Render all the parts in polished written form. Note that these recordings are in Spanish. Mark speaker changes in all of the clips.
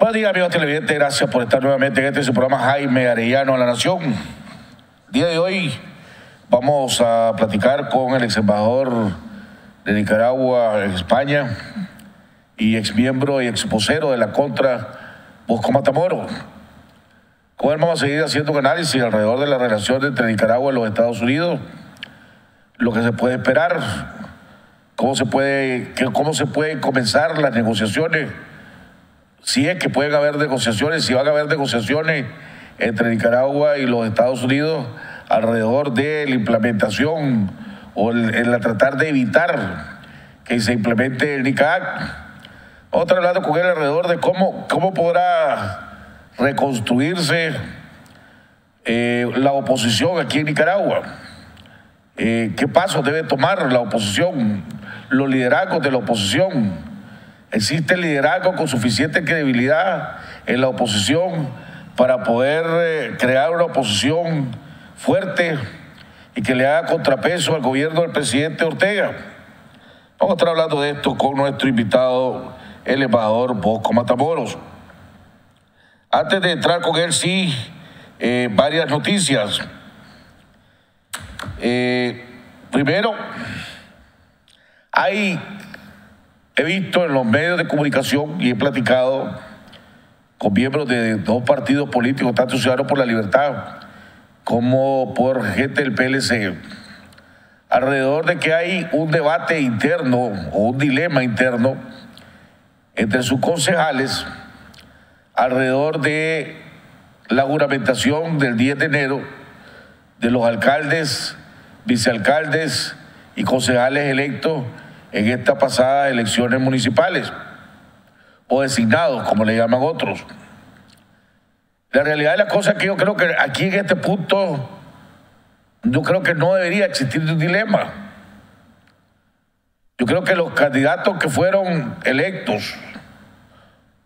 Speaker 1: Buenos días, amigos televidentes. Gracias por estar nuevamente en su programa Jaime Arellano a la Nación. El día de hoy vamos a platicar con el ex embajador de Nicaragua en España y ex miembro y ex vocero de la Contra, Bosco Matamoros. Con él vamos a seguir haciendo un análisis alrededor de la relación entre Nicaragua y los Estados Unidos, lo que se puede esperar, cómo se pueden comenzar las negociaciones, si es que pueden haber negociaciones, si van a haber negociaciones entre Nicaragua y los Estados Unidos alrededor de la implementación o en tratar de evitar que se implemente el NICAC. Vamos a estar hablando con él alrededor de cómo podrá reconstruirse la oposición aquí en Nicaragua. ¿Qué pasos debe tomar la oposición, los liderazgos de la oposición? ¿Existe liderazgo con suficiente credibilidad en la oposición para poder crear una oposición fuerte y que le haga contrapeso al gobierno del presidente Ortega? Vamos a estar hablando de esto con nuestro invitado, el embajador Bosco Matamoros. Antes de entrar con él, varias noticias. Primero, he visto en los medios de comunicación y he platicado con miembros de dos partidos políticos, tanto Ciudadanos por la Libertad como por gente del PLC, alrededor de que hay un debate interno o un dilema interno entre sus concejales alrededor de la juramentación del 10 de enero de los alcaldes, vicealcaldes y concejales electos en estas pasadas elecciones municipales, o designados, como le llaman otros. La realidad de las cosas es que yo creo que aquí en este punto, yo creo que no debería existir un dilema. Yo creo que los candidatos que fueron electos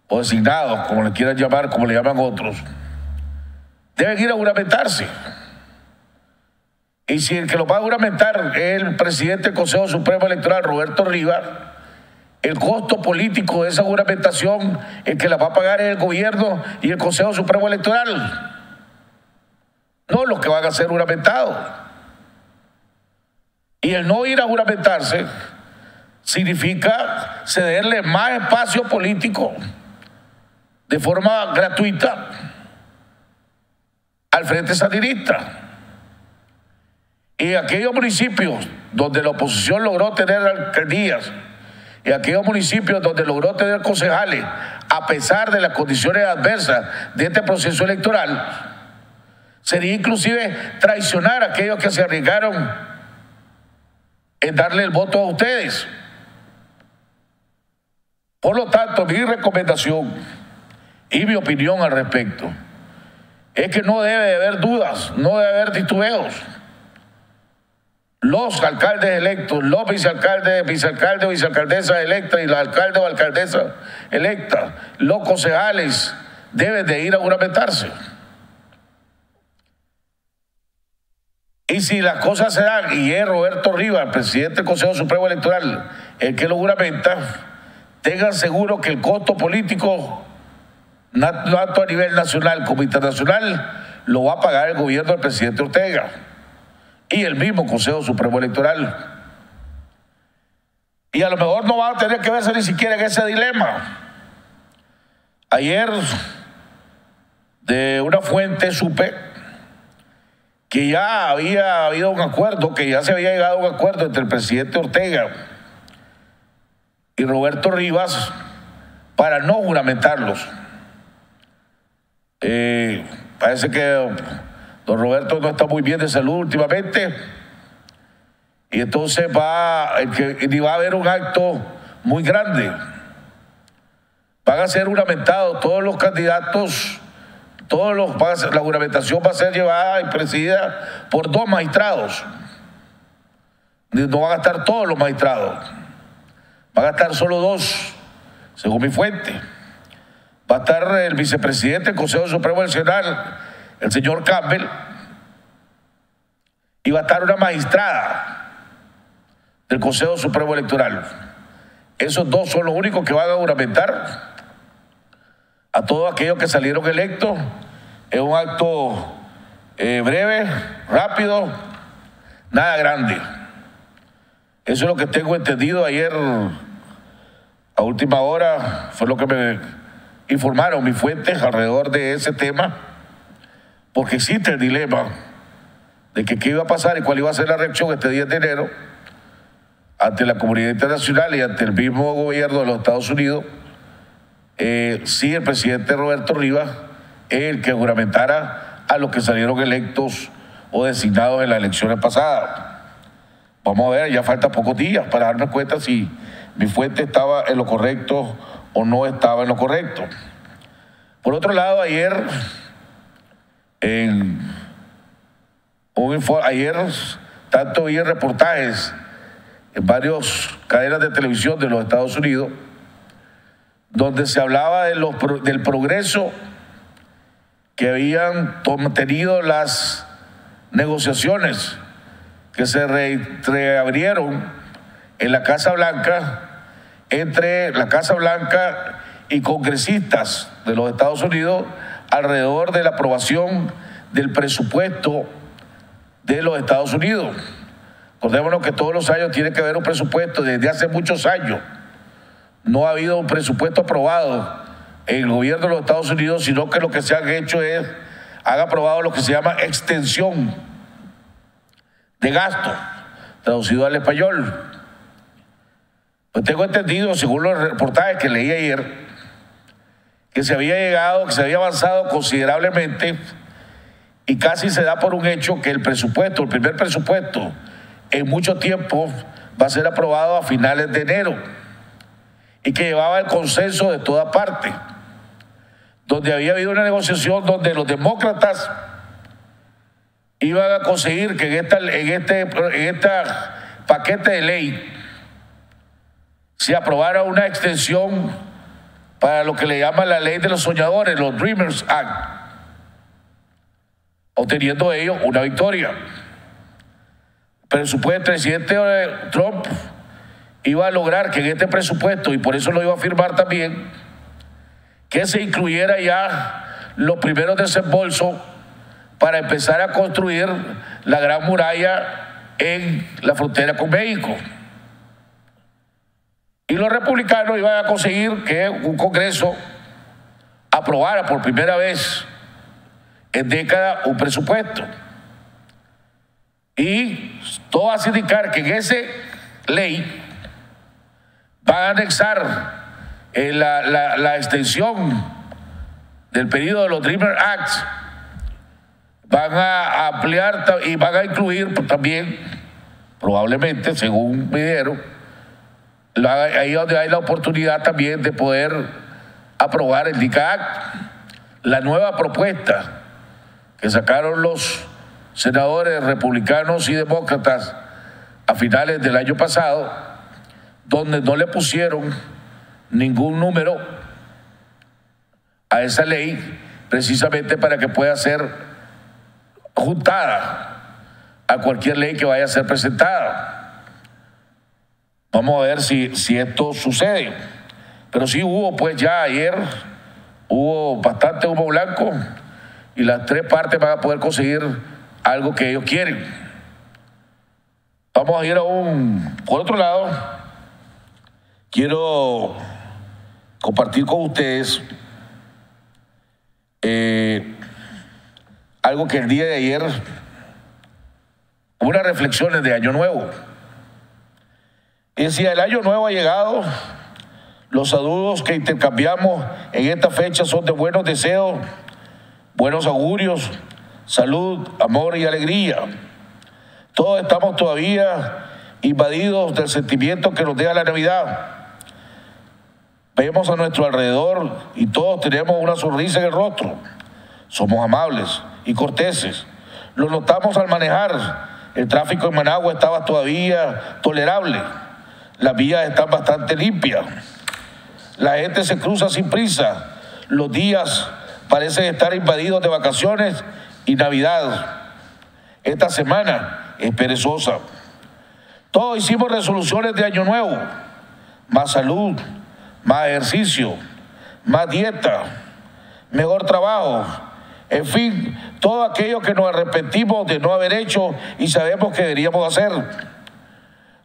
Speaker 1: o designados, como le quieran llamar, como le llaman otros, deben ir a juramentarse. Y si el que lo va a juramentar es el presidente del Consejo Supremo Electoral, Roberto Rivas, el costo político de esa juramentación, el que la va a pagar es el gobierno y el Consejo Supremo Electoral, no los que van a ser juramentados. Y el no ir a juramentarse significa cederle más espacio político de forma gratuita al Frente Sandinista. Y aquellos municipios donde la oposición logró tener alcaldías, y aquellos municipios donde logró tener concejales, a pesar de las condiciones adversas de este proceso electoral, sería inclusive traicionar a aquellos que se arriesgaron en darle el voto a ustedes. Por lo tanto, mi recomendación y mi opinión al respecto es que no debe de haber dudas, no debe haber titubeos. Los alcaldes electos, los vicealcaldes o vicealcaldesas electas y los alcaldes o alcaldesas electas, los concejales deben de ir a juramentarse. Y si las cosas se dan y es Roberto Rivas, el presidente del Consejo Supremo Electoral, el que lo juramenta, tengan seguro que el costo político, tanto a nivel nacional como internacional, lo va a pagar el gobierno del presidente Ortega y el mismo Consejo Supremo Electoral. Y a lo mejor no van a tener que verse ni siquiera en ese dilema. Ayer de una fuente supe que ya había habido un acuerdo, que ya se había llegado a un acuerdo entre el presidente Ortega y Roberto Rivas para no juramentarlos. Parece que don Roberto no está muy bien de salud últimamente y entonces va a haber un acto muy grande. Van a ser juramentados todos los candidatos, la juramentación va a ser llevada y presidida por 2 magistrados. No van a estar todos los magistrados, van a estar solo 2, según mi fuente. Va a estar el vicepresidente del Consejo Supremo Electoral, el señor Campbell, y va a estar una magistrada del Consejo Supremo Electoral. Esos 2 son los únicos que van a juramentar. a todos aquellos que salieron electos. Es un acto breve, rápido, nada grande. Eso es lo que tengo entendido. Ayer, a última hora, fue lo que me informaron mis fuentes alrededor de ese tema, porque existe el dilema de que qué iba a pasar y cuál iba a ser la reacción este 10 de enero ante la comunidad internacional y ante el mismo gobierno de los Estados Unidos, si el presidente Roberto Rivas es el que juramentara a los que salieron electos o designados en las elecciones pasadas. Vamos a ver, ya falta pocos días para darme cuenta si mi fuente estaba en lo correcto o no estaba en lo correcto. Por otro lado, ayer tanto vi reportajes en varias cadenas de televisión de los Estados Unidos donde se hablaba del progreso que habían tenido las negociaciones que se reabrieron en la Casa Blanca entre la Casa Blanca y congresistas de los Estados Unidos alrededor de la aprobación del presupuesto de los Estados Unidos. Acordémonos que todos los años tiene que haber un presupuesto. Desde hace muchos años no ha habido un presupuesto aprobado en el gobierno de los Estados Unidos, sino que lo que se han hecho es, han aprobado lo que se llama extensión de gasto, traducido al español. Pues tengo entendido, según los reportajes que leí ayer, que se había avanzado considerablemente y casi se da por un hecho que el primer presupuesto en mucho tiempo va a ser aprobado a finales de enero y que llevaba el consenso de toda parte, donde había habido una negociación donde los demócratas iban a conseguir que en este paquete de ley se aprobara una extensión para lo que le llaman la ley de los soñadores, los Dreamers Act, obteniendo ellos una victoria. Pero supuestamente el presidente Trump iba a lograr que en este presupuesto, y por eso lo iba a firmar también, que se incluyera ya los primeros desembolsos para empezar a construir la Gran Muralla en la frontera con México. Y los republicanos iban a conseguir que un Congreso aprobara por primera vez en décadas un presupuesto. Y todo hace indicar que en esa ley van a anexar la extensión del periodo de los Dreamer Acts, van a ampliar y van a incluir también, probablemente, según me dijeron, ahí donde hay la oportunidad también de poder aprobar el DICA Act, la nueva propuesta que sacaron los senadores republicanos y demócratas a finales del año pasado, donde no le pusieron ningún número a esa ley, precisamente para que pueda ser juntada a cualquier ley que vaya a ser presentada. Vamos a ver si esto sucede. Pero sí hubo, pues ya ayer, hubo bastante humo blanco y las tres partes van a poder conseguir algo que ellos quieren. Vamos a ir por otro lado, quiero compartir con ustedes algo que el día de ayer, unas reflexiones de Año Nuevo. Y decía, el Año Nuevo ha llegado, los saludos que intercambiamos en esta fecha son de buenos deseos, buenos augurios, salud, amor y alegría. Todos estamos todavía invadidos del sentimiento que nos deja la Navidad. Vemos a nuestro alrededor y todos tenemos una sonrisa en el rostro. Somos amables y corteses. Lo notamos al manejar. El tráfico en Managua estaba todavía tolerable. Las vías están bastante limpias. La gente se cruza sin prisa. Los días parecen estar invadidos de vacaciones y Navidad. Esta semana es perezosa. Todos hicimos resoluciones de Año Nuevo. Más salud, más ejercicio, más dieta, mejor trabajo, en fin, todo aquello que nos arrepentimos de no haber hecho y sabemos que deberíamos hacer.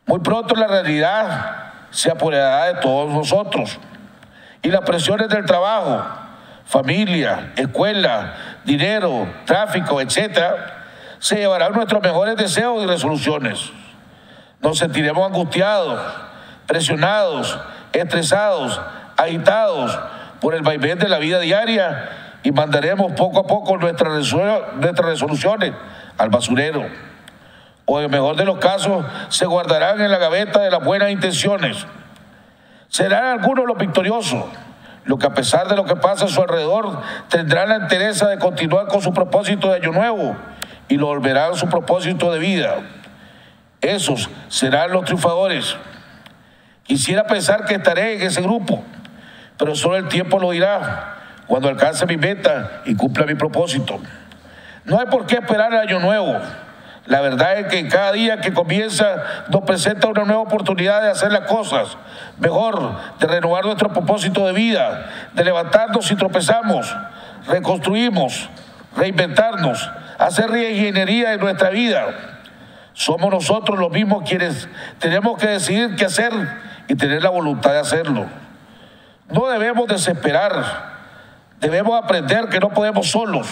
Speaker 1: Muy pronto la realidad se apoderará de todos nosotros y las presiones del trabajo, familia, escuela, dinero, tráfico, etcétera, se llevarán nuestros mejores deseos y resoluciones. Nos sentiremos angustiados, presionados, estresados, agitados por el vaivén de la vida diaria y mandaremos poco a poco nuestras resoluciones al basurero. O en el mejor de los casos, se guardarán en la gaveta de las buenas intenciones. Serán algunos los victoriosos, los que a pesar de lo que pasa a su alrededor, tendrán la entereza de continuar con su propósito de año nuevo y lo volverán a su propósito de vida. Esos serán los triunfadores. Quisiera pensar que estaré en ese grupo, pero solo el tiempo lo dirá cuando alcance mi meta y cumpla mi propósito. No hay por qué esperar el año nuevo. La verdad es que cada día que comienza nos presenta una nueva oportunidad de hacer las cosas mejor, de renovar nuestro propósito de vida, de levantarnos si tropezamos, reconstruimos, reinventarnos, hacer reingeniería en nuestra vida. Somos nosotros los mismos quienes tenemos que decidir qué hacer y tener la voluntad de hacerlo. No debemos desesperar, debemos aprender que no podemos solos,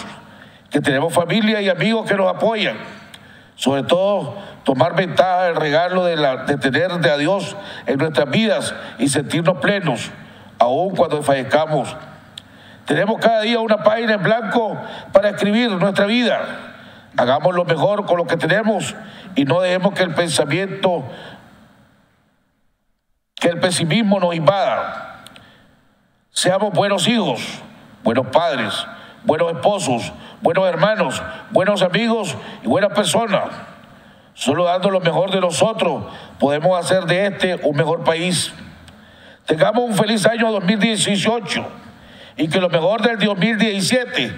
Speaker 1: que tenemos familia y amigos que nos apoyan. Sobre todo, tomar ventaja del regalo de tener de a Dios en nuestras vidas y sentirnos plenos, aun cuando fallezcamos. Tenemos cada día una página en blanco para escribir nuestra vida. Hagamos lo mejor con lo que tenemos y no dejemos que el pesimismo nos invada. Seamos buenos hijos, buenos padres, buenos esposos, buenos hermanos, buenos amigos y buenas personas. Solo dando lo mejor de nosotros podemos hacer de este un mejor país. Tengamos un feliz año 2018 y que lo mejor del 2017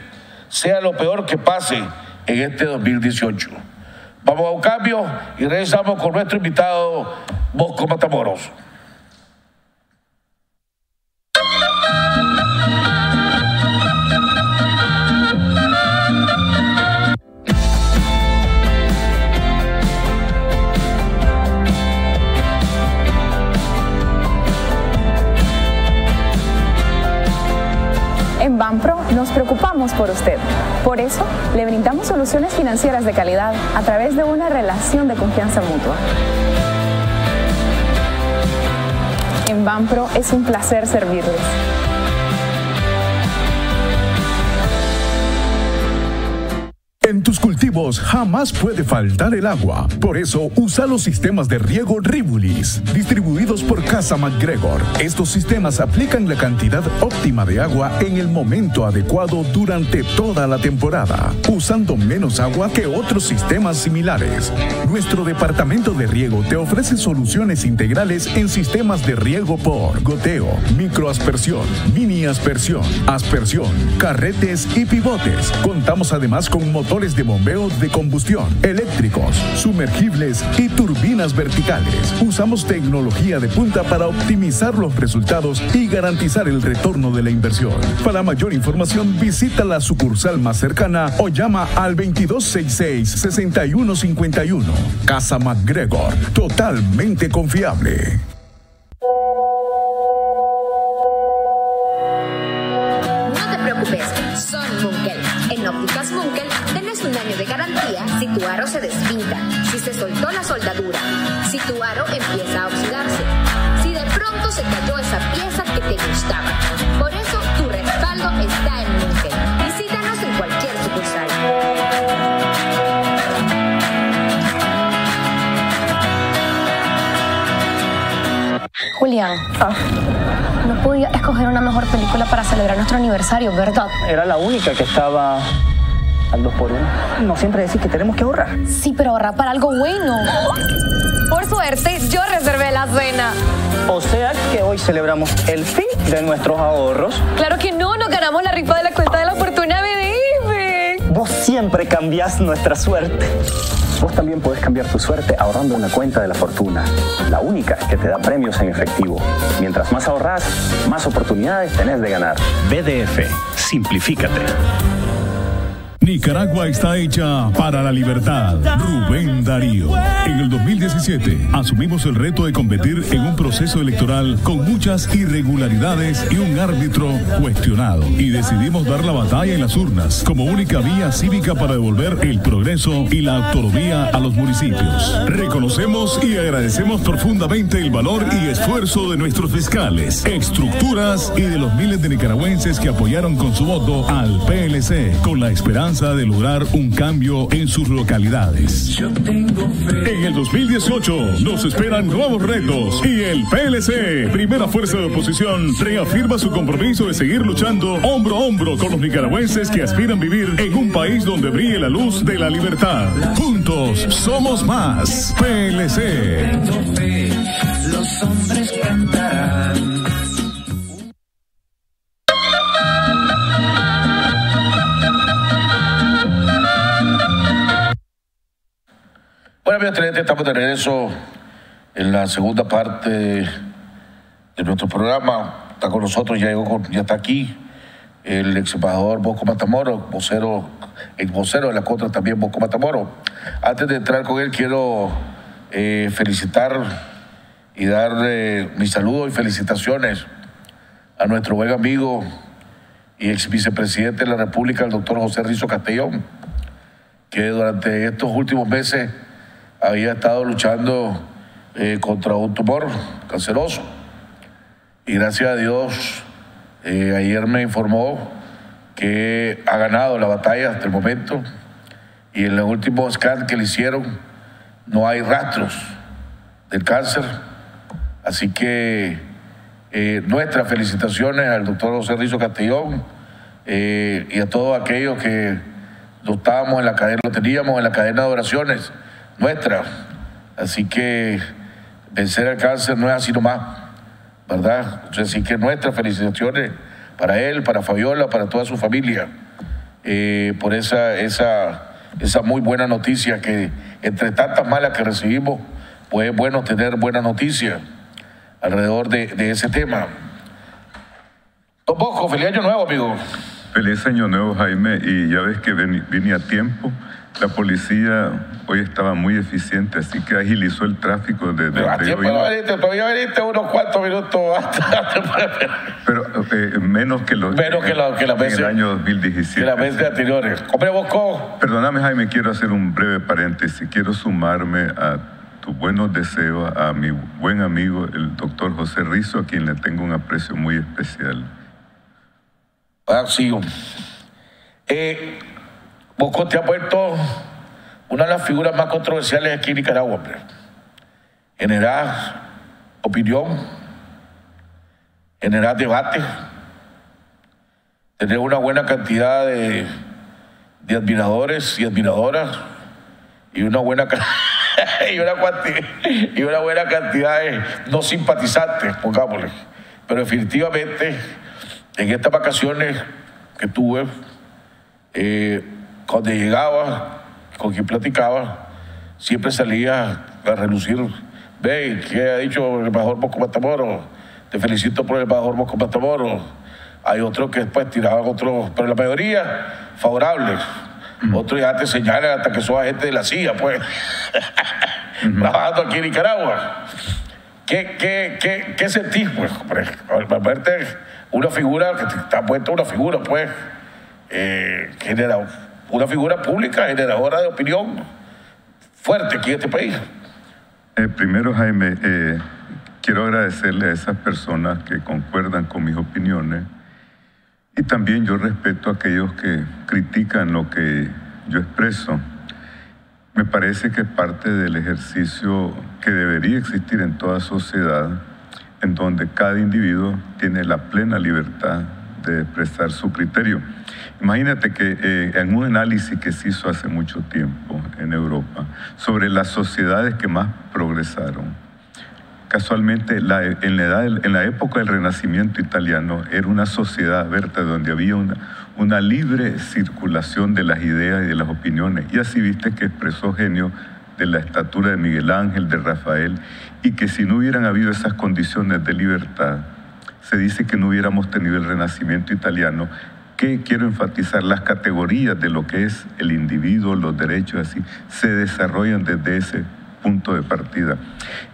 Speaker 1: sea lo peor que pase en este 2018. Vamos a un cambio y regresamos con nuestro invitado Bosco Matamoros.
Speaker 2: En Banpro nos preocupamos por usted. Por eso, le brindamos soluciones financieras de calidad a través de una relación de confianza mutua. En Banpro es un placer servirles.
Speaker 3: En tus cultivos jamás puede faltar el agua. Por eso, usa los sistemas de riego Rivulis, distribuidos por Casa MacGregor. Estos sistemas aplican la cantidad óptima de agua en el momento adecuado durante toda la temporada, usando menos agua que otros sistemas similares. Nuestro departamento de riego te ofrece soluciones integrales en sistemas de riego por goteo, microaspersión, mini aspersión, aspersión, carretes y pivotes. Contamos además con motores de bombeo de combustión, eléctricos, sumergibles y turbinas verticales. Usamos tecnología de punta para optimizar los resultados y garantizar el retorno de la inversión. Para mayor información, visita la sucursal más cercana o llama al 2266-6151. Casa MacGregor, totalmente confiable.
Speaker 4: No te preocupes, soy Munkel. En Ópticas Munkel tenés un año de garantía si tu aro se despinta, si se soltó la soldadura, si tu aro empieza a oxidarse, si de pronto se cayó esa pieza que te gustaba. Por eso tu respaldo está en Munkel. Visítanos en cualquier sucursal.
Speaker 5: Julián, no podía escoger una mejor película para celebrar nuestro aniversario, ¿verdad?
Speaker 6: Era la única que estaba al 2x1. No siempre decís que tenemos que ahorrar.
Speaker 5: Sí, pero ahorrar para algo bueno. Por suerte, yo reservé la cena.
Speaker 6: O sea que hoy celebramos el fin de nuestros ahorros.
Speaker 5: Claro que no, nos ganamos la rifa de la cuenta de la fortuna BDF.
Speaker 6: Vos siempre cambiás nuestra suerte. Vos también podés cambiar tu suerte ahorrando en la cuenta de la fortuna, la única que te da premios en efectivo. Mientras más ahorrás, más oportunidades tenés de ganar.
Speaker 7: BDF, simplifícate.
Speaker 3: Nicaragua está hecha para la libertad. Rubén Darío. En el 2017 asumimos el reto de competir en un proceso electoral con muchas irregularidades y un árbitro cuestionado. Y decidimos dar la batalla en las urnas como única vía cívica para devolver el progreso y la autonomía a los municipios. Reconocemos y agradecemos profundamente el valor y esfuerzo de nuestros fiscales, estructuras y de los miles de nicaragüenses que apoyaron con su voto al PLC con la esperanza de lograr un cambio en sus localidades. En el 2018 nos esperan nuevos retos y el PLC, primera fuerza de oposición, reafirma su compromiso de seguir luchando hombro a hombro con los nicaragüenses que aspiran vivir en un país donde brille la luz de la libertad. Juntos somos más. PLC.
Speaker 8: Los hombres cantarán.
Speaker 1: Bueno, amigos televidentes, estamos de regreso en la segunda parte de nuestro programa. Está con nosotros, ya está aquí el ex embajador Bosco Matamoros, ex vocero de la contra también Bosco Matamoros. Antes de entrar con él, quiero felicitar y dar mis saludos y felicitaciones a nuestro buen amigo y ex vicepresidente de la República, el doctor José Rizo Castellón, que durante estos últimos meses había estado luchando contra un tumor canceroso y gracias a Dios ayer me informó que ha ganado la batalla hasta el momento y en el último scan que le hicieron no hay rastros del cáncer, así que nuestras felicitaciones al doctor José Rizo Castellón y a todos aquellos que lo teníamos en la cadena de oraciones nuestra, así que vencer el cáncer no es así nomás, ¿verdad? Así que nuestras felicitaciones para él, para Fabiola, para toda su familia, por esa muy buena noticia que entre tantas malas que recibimos, pues es bueno tener buena noticia alrededor de ese tema. Don Bosco, feliz año nuevo, amigo.
Speaker 9: Feliz año nuevo, Jaime, y ya ves que vine a tiempo. La policía hoy estaba muy eficiente, así que agilizó el tráfico desde
Speaker 1: a tiempo hoy. Todavía veniste unos cuantos minutos
Speaker 9: pero menos que las veces, en el año 2017.
Speaker 1: Que las veces anteriores. Hombre, Bosco.
Speaker 9: Perdóname, Jaime, quiero hacer un breve paréntesis. Quiero sumarme a tus buenos deseos a mi buen amigo, el doctor José Rizo, a quien le tengo un aprecio muy especial.
Speaker 1: Sí. Bosco te ha vuelto una de las figuras más controversiales aquí en Nicaragua, hombre. Generar opinión, generar debate, tener una buena cantidad de admiradores y admiradoras y una buena cantidad de no simpatizantes, pongámosle. Pero definitivamente en estas vacaciones que tuve, cuando llegaba, con quien platicaba, siempre salía a relucir. Ve, ¿qué ha dicho el embajador Bosco Matamoros? Te felicito por el embajador Bosco Matamoros. Hay otros que después tiraban otros, pero la mayoría favorables. Otros ya te señalan hasta que son agentes de la CIA, pues, trabajando aquí en Nicaragua. ¿Qué sentís, pues, al verte una figura, que te ha puesto una figura, pues, una figura pública, generadora de opinión fuerte aquí en este país?
Speaker 9: Primero, Jaime, quiero agradecerle a esas personas que concuerdan con mis opiniones y también yo respeto a aquellos que critican lo que yo expreso. Me parece que es parte del ejercicio que debería existir en toda sociedad, en donde cada individuo tiene la plena libertad de expresar su criterio. Imagínate que en un análisis que se hizo hace mucho tiempo en Europa sobre las sociedades que más progresaron, casualmente en la época del Renacimiento italiano era una sociedad abierta donde había una libre circulación de las ideas y de las opiniones. Y así viste que expresó genio de la estatura de Miguel Ángel, de Rafael, y que si no hubieran habido esas condiciones de libertad, se dice que no hubiéramos tenido el Renacimiento italiano, que quiero enfatizar, las categorías de lo que es el individuo, los derechos, así, se desarrollan desde ese punto de partida.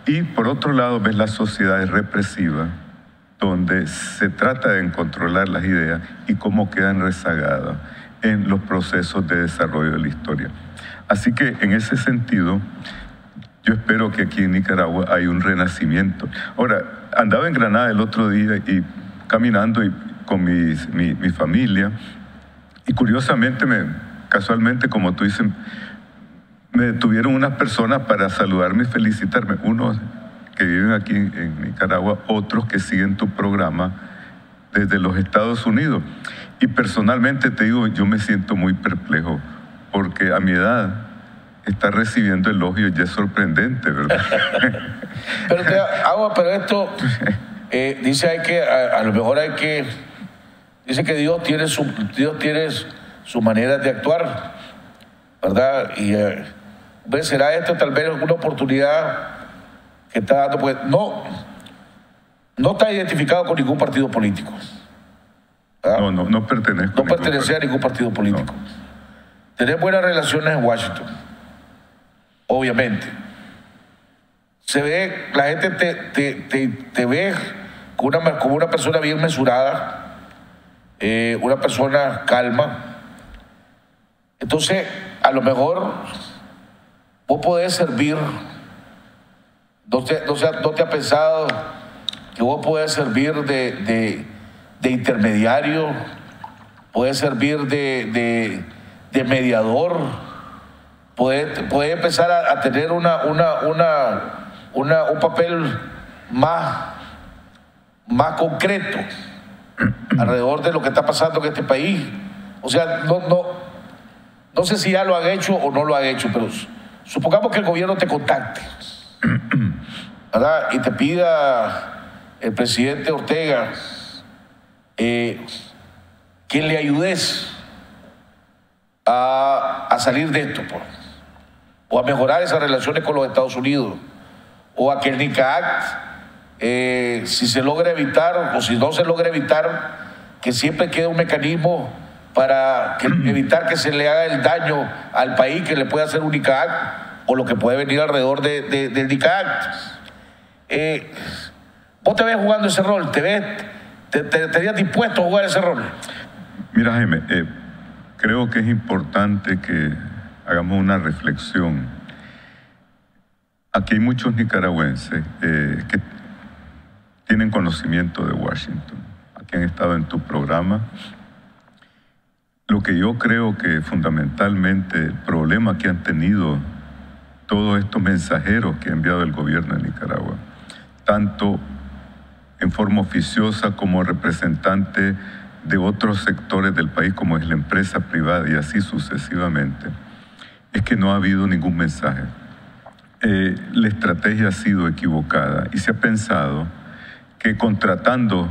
Speaker 9: Y por otro lado, ves las sociedades represivas, donde se trata de controlar las ideas y cómo quedan rezagadas en los procesos de desarrollo de la historia. Así que en ese sentido, yo espero que aquí en Nicaragua hay un renacimiento. Ahora, andaba en Granada el otro día y caminando con mi familia, y curiosamente, casualmente, como tú dices, me detuvieron unas personas para saludarme y felicitarme. Unos que viven aquí en Nicaragua, otros que siguen tu programa desde los Estados Unidos. Y personalmente te digo, yo me siento muy perplejo, porque a mi edad estar recibiendo elogios ya es sorprendente, ¿verdad?
Speaker 1: Pero esto dice a lo mejor dice que Dios tiene su manera de actuar, ¿verdad? Y será esto tal vez una oportunidad que está dando, pues no está identificado con ningún partido político, ¿verdad?
Speaker 9: No pertenece.
Speaker 1: No pertenece a ningún partido político. No. Tener buenas relaciones en Washington, obviamente. Se ve, la gente te ve como una persona bien mesurada, una persona calma. Entonces, a lo mejor vos podés servir, no te ha pensado que vos podés servir de intermediario, podés servir de mediador, podés empezar a tener un papel más concreto alrededor de lo que está pasando en este país. O sea, no sé si ya lo han hecho o no lo han hecho, pero supongamos que el gobierno te contacte, ¿verdad? Y te pida el presidente Ortega que le ayudes a salir de esto, pues, o a mejorar esas relaciones con los Estados Unidos, o a que el NICAACT, si se logra evitar o si no se logra evitar, que siempre quede un mecanismo para evitar que se le haga el daño al país que le puede hacer un NICAACT o lo que puede venir alrededor del NICAACT. ¿Vos te ves jugando ese rol? ¿Te estarías dispuesto a jugar ese rol?
Speaker 9: Mira, Jaime, creo que es importante que hagamos una reflexión. Aquí hay muchos nicaragüenses que tienen conocimiento de Washington, aquí han estado en tu programa. Lo que yo creo que fundamentalmente el problema que han tenido todos estos mensajeros que ha enviado el gobierno de Nicaragua, tanto en forma oficiosa como representante de otros sectores del país, como es la empresa privada y así sucesivamente, es que no ha habido ningún mensaje. La estrategia ha sido equivocada y se ha pensado que contratando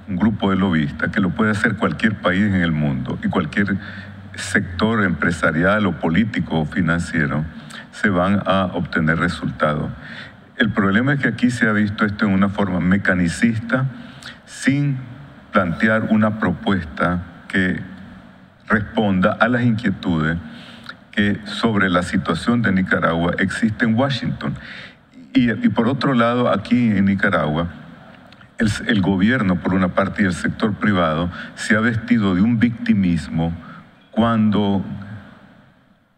Speaker 9: un grupo de lobistas, que lo puede hacer cualquier país en el mundo y cualquier sector empresarial o político o financiero, se van a obtener resultados. El problema es que aquí se ha visto esto en una forma mecanicista, sin plantear una propuesta que responda a las inquietudes que sobre la situación de Nicaragua existe en Washington. Y por otro lado, aquí en Nicaragua, el gobierno, por una parte, y el sector privado se ha vestido de un victimismo cuando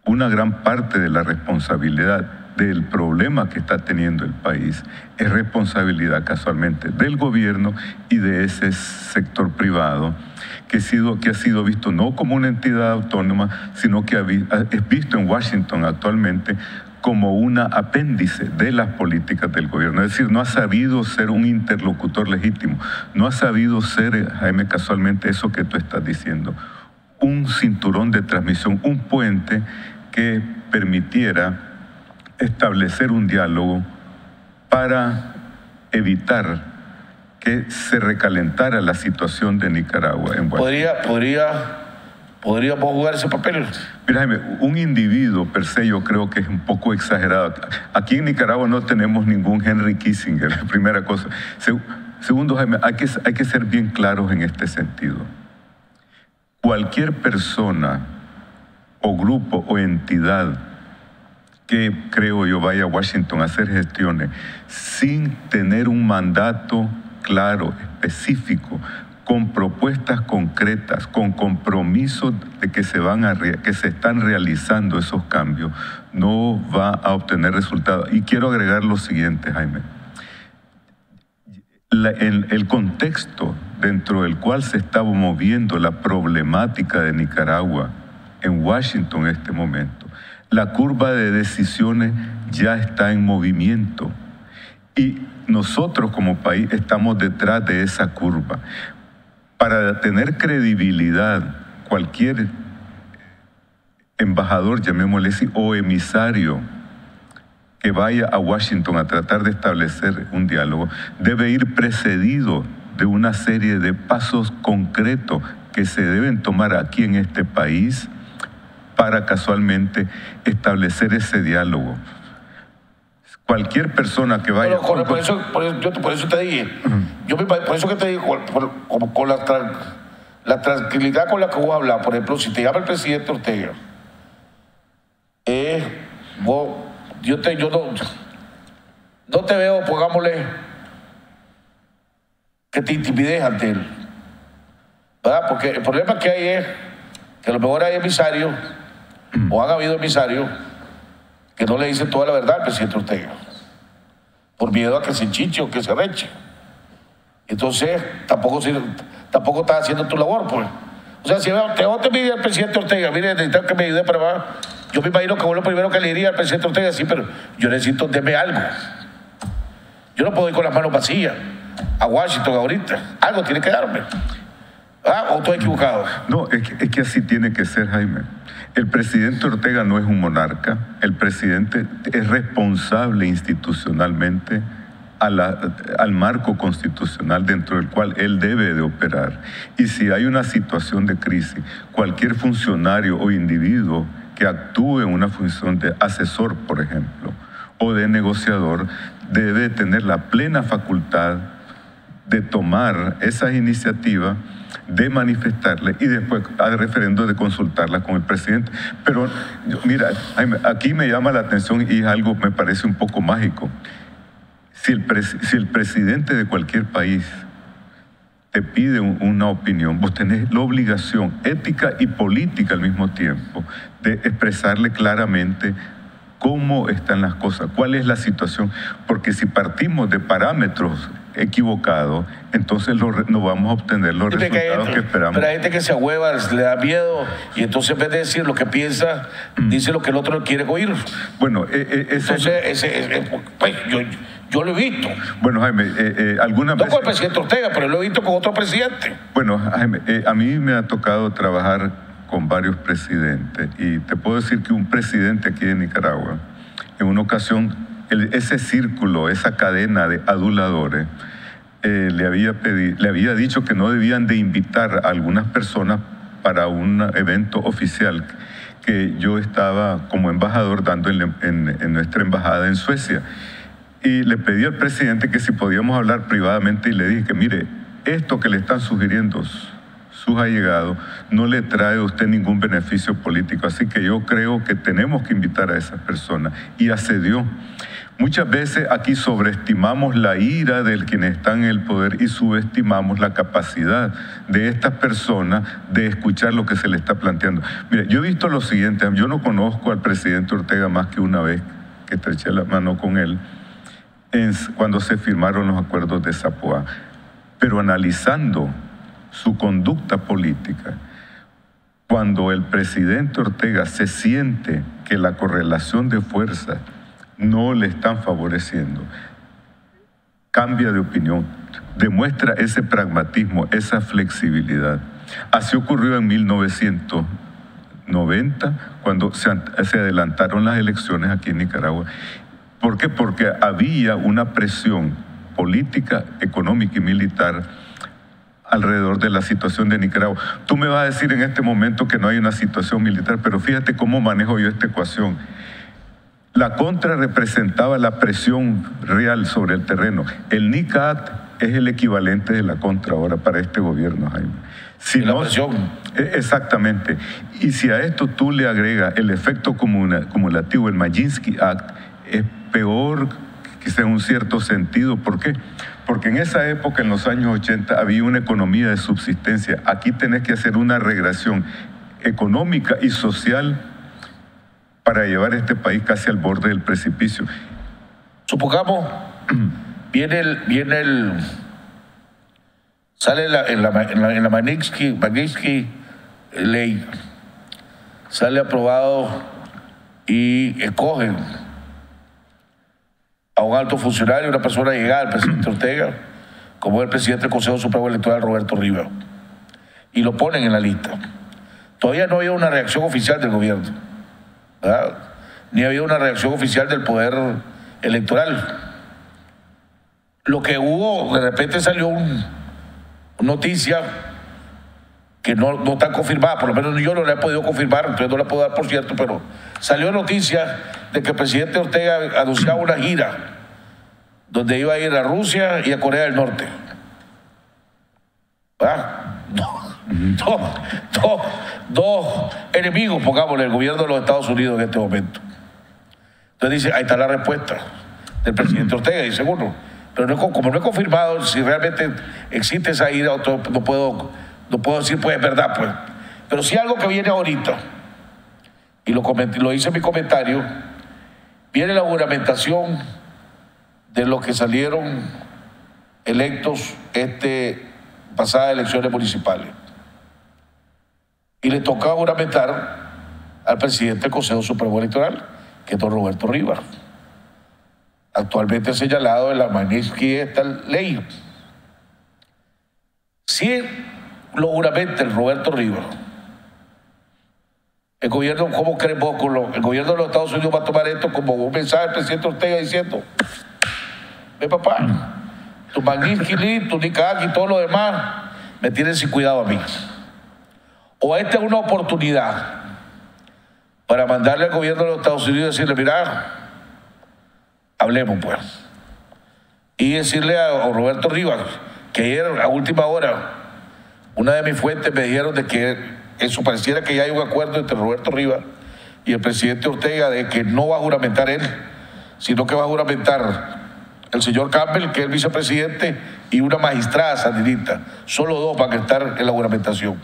Speaker 9: una gran parte de la responsabilidad del problema que está teniendo el país es responsabilidad casualmente del gobierno y de ese sector privado que ha sido visto no como una entidad autónoma, sino que es visto en Washington actualmente como una apéndice de las políticas del gobierno. Es decir, no ha sabido ser un interlocutor legítimo, no ha sabido ser, Jaime, casualmente eso que tú estás diciendo, un cinturón de transmisión, un puente que permitiera establecer un diálogo para evitar que se recalentara la situación de Nicaragua en Washington.
Speaker 1: ¿Podríamos jugar ese papel?
Speaker 9: Mira, Jaime, un individuo per se yo creo que es un poco exagerado. Aquí en Nicaragua no tenemos ningún Henry Kissinger, primera cosa. Segundo, Jaime, hay que ser bien claros en este sentido. Cualquier persona o grupo o entidad que, creo yo, vaya a Washington a hacer gestiones sin tener un mandato claro, específico, con propuestas concretas, con compromisos de que se están realizando esos cambios, no va a obtener resultados. Y quiero agregar lo siguiente, Jaime. El contexto dentro del cual se está moviendo la problemática de Nicaragua en Washington en este momento, la curva de decisiones ya está en movimiento y nosotros como país estamos detrás de esa curva. Para tener credibilidad, cualquier embajador, llamémosle así, o emisario que vaya a Washington a tratar de establecer un diálogo, debe ir precedido de una serie de pasos concretos que se deben tomar aquí en este país para casualmente establecer ese diálogo. Cualquier persona que vaya...
Speaker 1: Pero por eso te dije, por eso que te digo, con la tranquilidad con la que vos hablas, por ejemplo, si te llama el presidente Ortega, yo no te veo, pongámosle, que te intimides ante él, ¿verdad? Porque el problema que hay es que a lo mejor hay emisarios, o han habido emisarios, que no le dicen toda la verdad al presidente Ortega, por miedo a que se enchiche o que se reche. Entonces, tampoco estás haciendo tu labor, pues. O sea, si te pide al presidente Ortega, mire, necesito que me ayude para más, yo me imagino que vos lo primero que le diría al presidente Ortega, sí, pero yo necesito, deme algo. Yo no puedo ir con las manos vacías a Washington ahorita. Algo tiene que darme. ¿O estoy equivocado?
Speaker 9: No, es que así tiene que ser, Jaime. El presidente Ortega no es un monarca. El presidente es responsable institucionalmente al marco constitucional dentro del cual él debe de operar. Y si hay una situación de crisis, cualquier funcionario o individuo que actúe en una función de asesor, por ejemplo, o de negociador, debe tener la plena facultad de tomar esas iniciativas, de manifestarle y después al referendo de consultarla con el presidente. Pero mira, aquí me llama la atención y es algo me parece un poco mágico. Si el presidente de cualquier país te pide una opinión, vos tenés la obligación ética y política al mismo tiempo de expresarle claramente cómo están las cosas, cuál es la situación, porque si partimos de parámetros equivocados, entonces no vamos a obtener los resultados que esperamos.
Speaker 1: Pero hay gente que se ahueva, le da miedo y entonces en vez de decir lo que piensa, dice lo que el otro quiere oír.
Speaker 9: Bueno,
Speaker 1: pues, yo lo he visto.
Speaker 9: Bueno, Jaime, algunas veces...
Speaker 1: No con el presidente Ortega, pero lo he visto con otro presidente.
Speaker 9: Bueno, Jaime, a mí me ha tocado trabajar con varios presidentes y te puedo decir que un presidente aquí de Nicaragua, en una ocasión, ese círculo, esa cadena de aduladores, le había dicho que no debían de invitar a algunas personas para un evento oficial que yo estaba como embajador dando en nuestra embajada en Suecia. Y le pedí al presidente que si podíamos hablar privadamente y le dije que mire, esto que le están sugiriendo sus allegados no le trae a usted ningún beneficio político, así que yo creo que tenemos que invitar a esas personas. Y accedió. Muchas veces aquí sobreestimamos la ira de quienes están en el poder y subestimamos la capacidad de estas personas de escuchar lo que se le está planteando. Mira, yo he visto lo siguiente, yo no conozco al presidente Ortega más que una vez que estreché la mano con él cuando se firmaron los acuerdos de Zapoá, pero analizando su conducta política, cuando el presidente Ortega se siente que la correlación de fuerzas no le están favoreciendo, cambia de opinión, demuestra ese pragmatismo, esa flexibilidad. Así ocurrió en 1990, cuando se adelantaron las elecciones aquí en Nicaragua. ¿Por qué? Porque había una presión política, económica y militar alrededor de la situación de Nicaragua. Tú me vas a decir en este momento que no hay una situación militar, pero fíjate cómo manejo yo esta ecuación. La contra representaba la presión real sobre el terreno. El NICA Act es el equivalente de la contra ahora para este gobierno, Jaime. Si
Speaker 1: la presión.
Speaker 9: Exactamente. Y si a esto tú le agregas el efecto acumulativo, el Maginski Act, es peor quizá en un cierto sentido. ¿Por qué? Porque en esa época, en los años 80, había una economía de subsistencia. Aquí tenés que hacer una regresión económica y social para llevar este país casi al borde del precipicio.
Speaker 1: Supongamos, sale en la Magnitsky ley, sale aprobado y escogen a un alto funcionario, una persona llegada al presidente Ortega, como el presidente del Consejo Supremo Electoral, Roberto Rivas, y lo ponen en la lista. Todavía no había una reacción oficial del gobierno, ¿verdad? Ni había una reacción oficial del poder electoral. Lo que hubo, de repente salió una noticia que no está confirmada, por lo menos yo no la he podido confirmar, entonces no la puedo dar por cierto, pero salió noticia de que el presidente Ortega anunciaba una gira donde iba a ir a Rusia y a Corea del Norte. ¿Verdad? Dos enemigos, pongámosle, el gobierno de los Estados Unidos en este momento. Entonces dice, ahí está la respuesta del presidente Ortega, dice uno. Pero como no he confirmado si realmente existe esa ira, no puedo decir, pues es verdad, pues. Pero sí algo que viene ahorita, y lo hice en mi comentario, viene la juramentación de los que salieron electos pasadas elecciones municipales. Y le toca juramentar al presidente del Consejo Supremo Electoral, que es don Roberto Rivas, actualmente señalado en la Magnitsky esta ley. Si lo juramenta el Roberto Rivas, el gobierno, ¿cómo crees vos? El gobierno de los Estados Unidos va a tomar esto como un mensaje del presidente Ortega diciendo, ve papá, tu Magnitsky, tu NICA y todo lo demás me tienen sin cuidado a mí. O esta es una oportunidad para mandarle al gobierno de los Estados Unidos y decirle, mira, hablemos pues. Y decirle a Roberto Rivas, que ayer a última hora, una de mis fuentes me dijeron de que eso pareciera que ya hay un acuerdo entre Roberto Rivas y el presidente Ortega de que no va a juramentar él, sino que va a juramentar el señor Campbell, que es el vicepresidente, y una magistrada sandinista. Solo dos van a estar en la juramentación.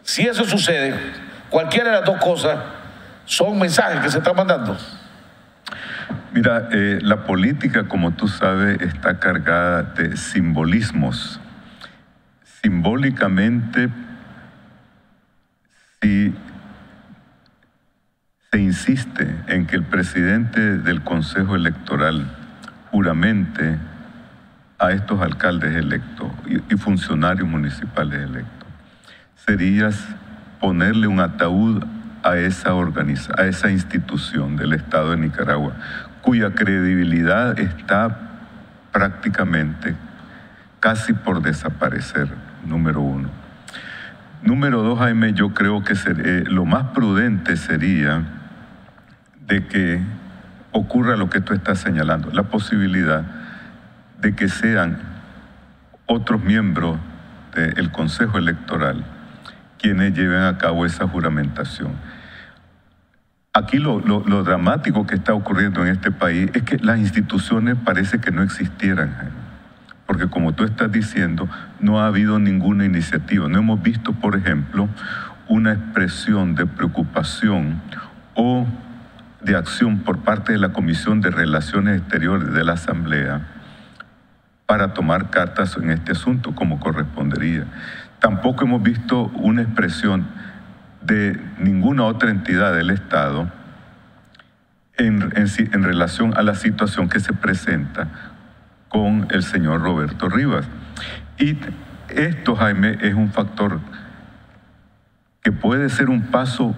Speaker 1: Si eso sucede, cualquiera de las dos cosas son mensajes que se están mandando.
Speaker 9: Mira, la política, como tú sabes, está cargada de simbolismos. Simbólicamente, si se insiste en que el presidente del Consejo Electoral juramente a estos alcaldes electos y funcionarios municipales electos, serías ponerle un ataúd a esa institución del Estado de Nicaragua, cuya credibilidad está prácticamente casi por desaparecer, número uno. Número dos, Jaime, yo creo que lo más prudente sería de que ocurra lo que tú estás señalando, la posibilidad de que sean otros miembros del Consejo Electoral quienes lleven a cabo esa juramentación. Aquí lo dramático que está ocurriendo en este país es que las instituciones parece que no existieran, Jaime. Porque como tú estás diciendo, no ha habido ninguna iniciativa. No hemos visto, por ejemplo, una expresión de preocupación o de acción por parte de la Comisión de Relaciones Exteriores de la Asamblea para tomar cartas en este asunto como correspondería. Tampoco hemos visto una expresión de ninguna otra entidad del Estado en relación a la situación que se presenta con el señor Roberto Rivas. Y esto, Jaime, es un factor que puede ser un paso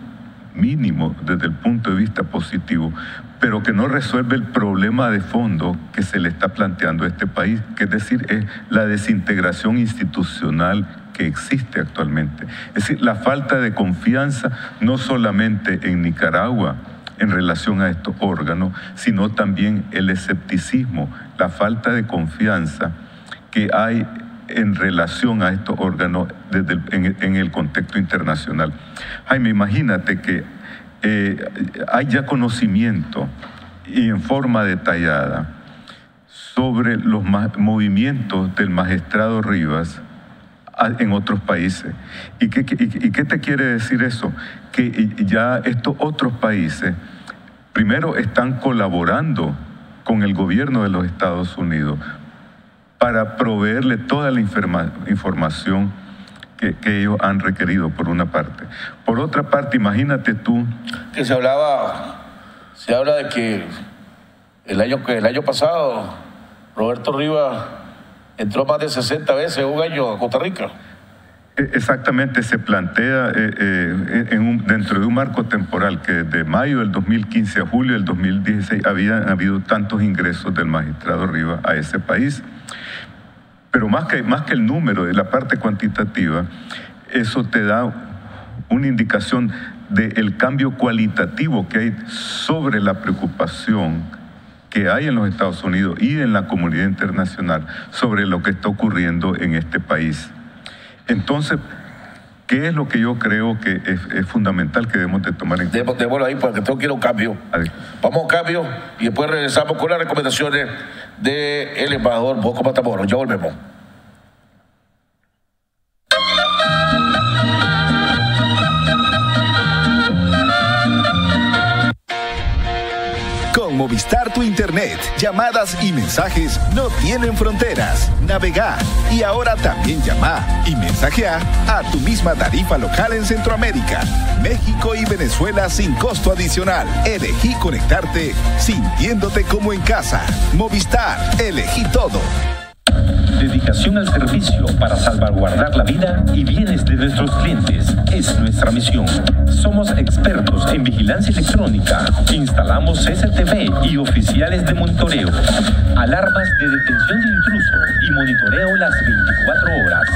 Speaker 9: mínimo desde el punto de vista positivo, pero que no resuelve el problema de fondo que se le está planteando a este país, que es decir, es la desintegración institucional que existe actualmente. Es decir, la falta de confianza no solamente en Nicaragua en relación a estos órganos, sino también el escepticismo, la falta de confianza que hay en relación a estos órganos en el contexto internacional. Jaime, imagínate que hay ya conocimiento y en forma detallada sobre los movimientos del magistrado Rivas en otros países. ¿Y qué te quiere decir eso? Que ya estos otros países, primero, están colaborando con el gobierno de los Estados Unidos para proveerle toda la información que ellos han requerido, por una parte. Por otra parte, imagínate tú...
Speaker 1: Que se habla de que el año pasado Roberto Rivas entró más de 60 veces en un año a Costa Rica.
Speaker 9: Exactamente, se plantea dentro de un marco temporal que de mayo del 2015 a julio del 2016 habían habido tantos ingresos del magistrado Rivas a ese país. Pero más que el número de la parte cuantitativa, eso te da una indicación del cambio cualitativo que hay sobre la preocupación que hay en los Estados Unidos y en la comunidad internacional sobre lo que está ocurriendo en este país. Entonces, ¿qué es lo que yo creo que es fundamental que debemos de tomar en cuenta?
Speaker 1: Démoslo ahí porque tengo que ir a un cambio. Vamos a un cambio y después regresamos con las recomendaciones del embajador Bosco Matamoros. Ya volvemos.
Speaker 10: Con Movistar, tu internet, llamadas y mensajes no tienen fronteras. Navega y ahora también llama y mensajea a tu misma tarifa local en Centroamérica, México y Venezuela sin costo adicional. Elegí conectarte sintiéndote como en casa. Movistar, elegí todo.
Speaker 11: Dedicación al servicio para salvaguardar la vida y bienes de nuestros clientes es nuestra misión. Somos expertos en vigilancia electrónica. Instalamos CCTV y oficiales de monitoreo, alarmas de detención de intruso y monitoreo las 24 horas.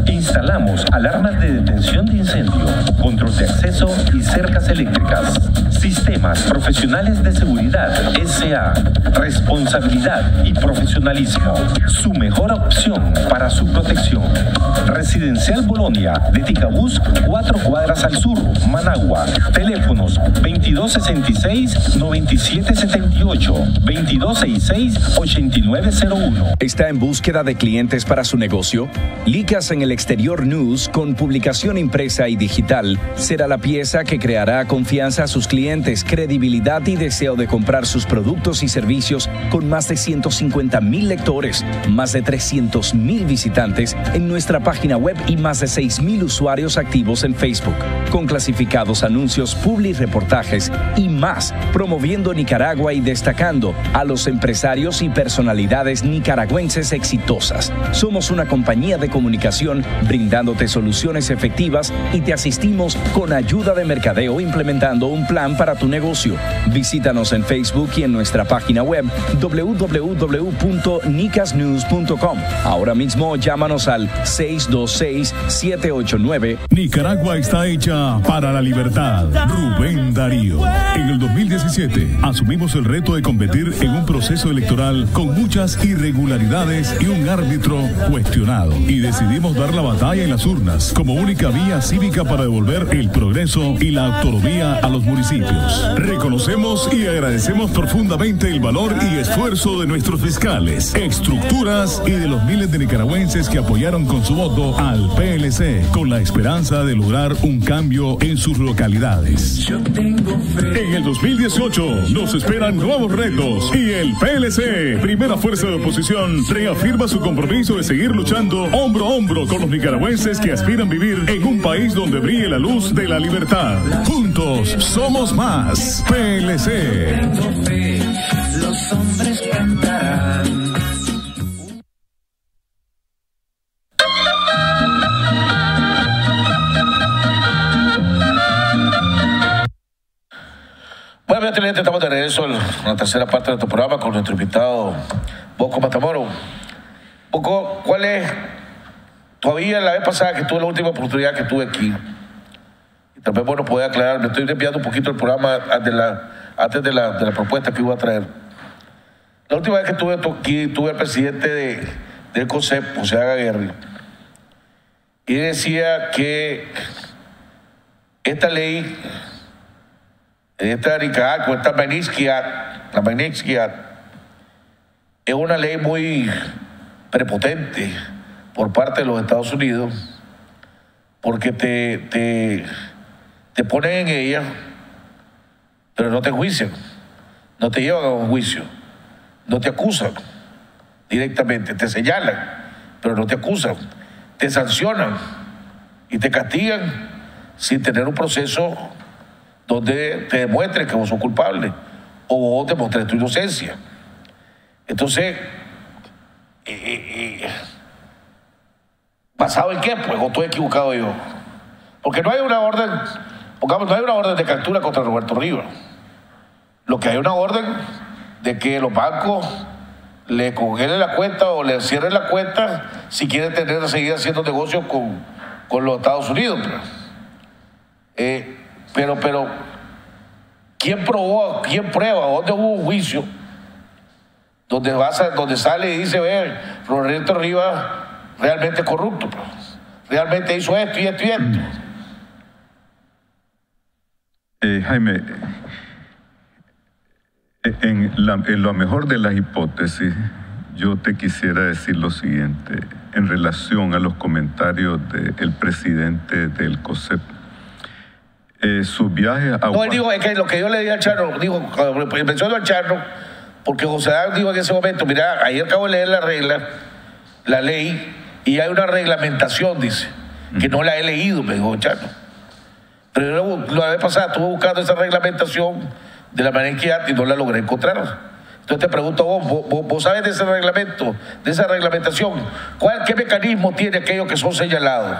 Speaker 11: Instalamos alarmas de detención de incendio, control de acceso y cercas eléctricas. Sistemas profesionales de seguridad SA. Responsabilidad y profesionalismo. Su mejor opción para su protección. Residencial Bolonia de Ticabús, 4 cuadras al sur, Managua. Teléfonos 2266-9778, 2266-8901.
Speaker 7: ¿Está en búsqueda de clientes para su negocio? Licas en el Exterior News, con publicación impresa y digital, será la pieza que creará confianza a sus clientes, credibilidad y deseo de comprar sus productos y servicios con más de 150,000 lectores, más de 300,000 visitantes en nuestra página web y más de 6,000 usuarios activos en Facebook, con clasificados anuncios, publireportajes y más, promoviendo Nicaragua y destacando a los empresarios y personalidades nicaragüenses exitosas. Somos una compañía de comunicación brindándote soluciones efectivas y te asistimos con ayuda de mercadeo implementando un plan para tu negocio. Visítanos en Facebook y en nuestra página web www.nicasnews.com. Ahora mismo llámanos al 626-789.
Speaker 3: Nicaragua está hecha para la libertad. Rubén Darío. En el 2017 asumimos el reto de competir en un proceso electoral con muchas irregularidades y un árbitro cuestionado. Y decidimos dar la batalla en las urnas como única vía cívica para devolver el progreso y la autonomía a los municipios. Reconocemos y agradecemos profundamente el valor y esfuerzo de nuestros fiscales, estructuras y de los miles de nicaragüenses que apoyaron con su voto al PLC con la esperanza de lograr un cambio en sus localidades. En el 2018 nos esperan nuevos retos y el PLC, primera fuerza de oposición, reafirma su compromiso de seguir luchando hombro a hombro con los nicaragüenses que aspiran vivir en un país donde brille la luz de la libertad. Juntos somos más. PLC.
Speaker 8: Los hombres cantarán.
Speaker 1: amigos televidentes? Estamos de regreso en la tercera parte de nuestro programa con nuestro invitado Bosco Matamoros. Bosco, ¿cuál es? Todavía la vez pasada que tuve la última oportunidad que tuve aquí, y tal vez bueno poder aclarar, me estoy desviando un poquito el programa antes de la propuesta que iba a traer. La última vez que estuve aquí, tuve al presidente del COSEP, José Aguirre, y decía que esta ley, esta RICAC, esta Magnitsky Act, la Magnitsky Act, es una ley muy prepotente por parte de los Estados Unidos, porque te ponen en ella, pero no te enjuician, no te llevan a un juicio, no te acusan directamente, te señalan, pero no te acusan, te sancionan y te castigan sin tener un proceso donde te demuestres que vos sos culpable o vos demuestres tu inocencia. Entonces, ¿basado en qué? Pues, o estoy equivocado yo. Porque no hay una orden, pongamos, no hay una orden de captura contra Roberto Rivas. Lo que hay una orden de que los bancos le congelen la cuenta o le cierren la cuenta si quieren seguir haciendo negocios con los Estados Unidos. Pero ¿quién probó, quién prueba? ¿Dónde hubo un juicio? Donde sale y dice, Roberto Rivas realmente corrupto, realmente hizo esto y esto y esto.
Speaker 9: Jaime, en lo mejor de las hipótesis, yo te quisiera decir lo siguiente, en relación a los comentarios del presidente del COSEP. Su viaje a...
Speaker 1: No, él dijo, es que lo que yo le di al Charro, dijo, mencionó al Charro, porque José Adán dijo en ese momento, mira, ayer acabo de leer la ley, y hay una reglamentación, dice, que no la he leído, me dijo Charro. Pero yo la vez pasada estuve buscando esa reglamentación de la Magnitsky Act y no la logré encontrar. Entonces te pregunto vos sabes de ese reglamento, de esa reglamentación, ¿qué mecanismo tiene aquellos que son señalados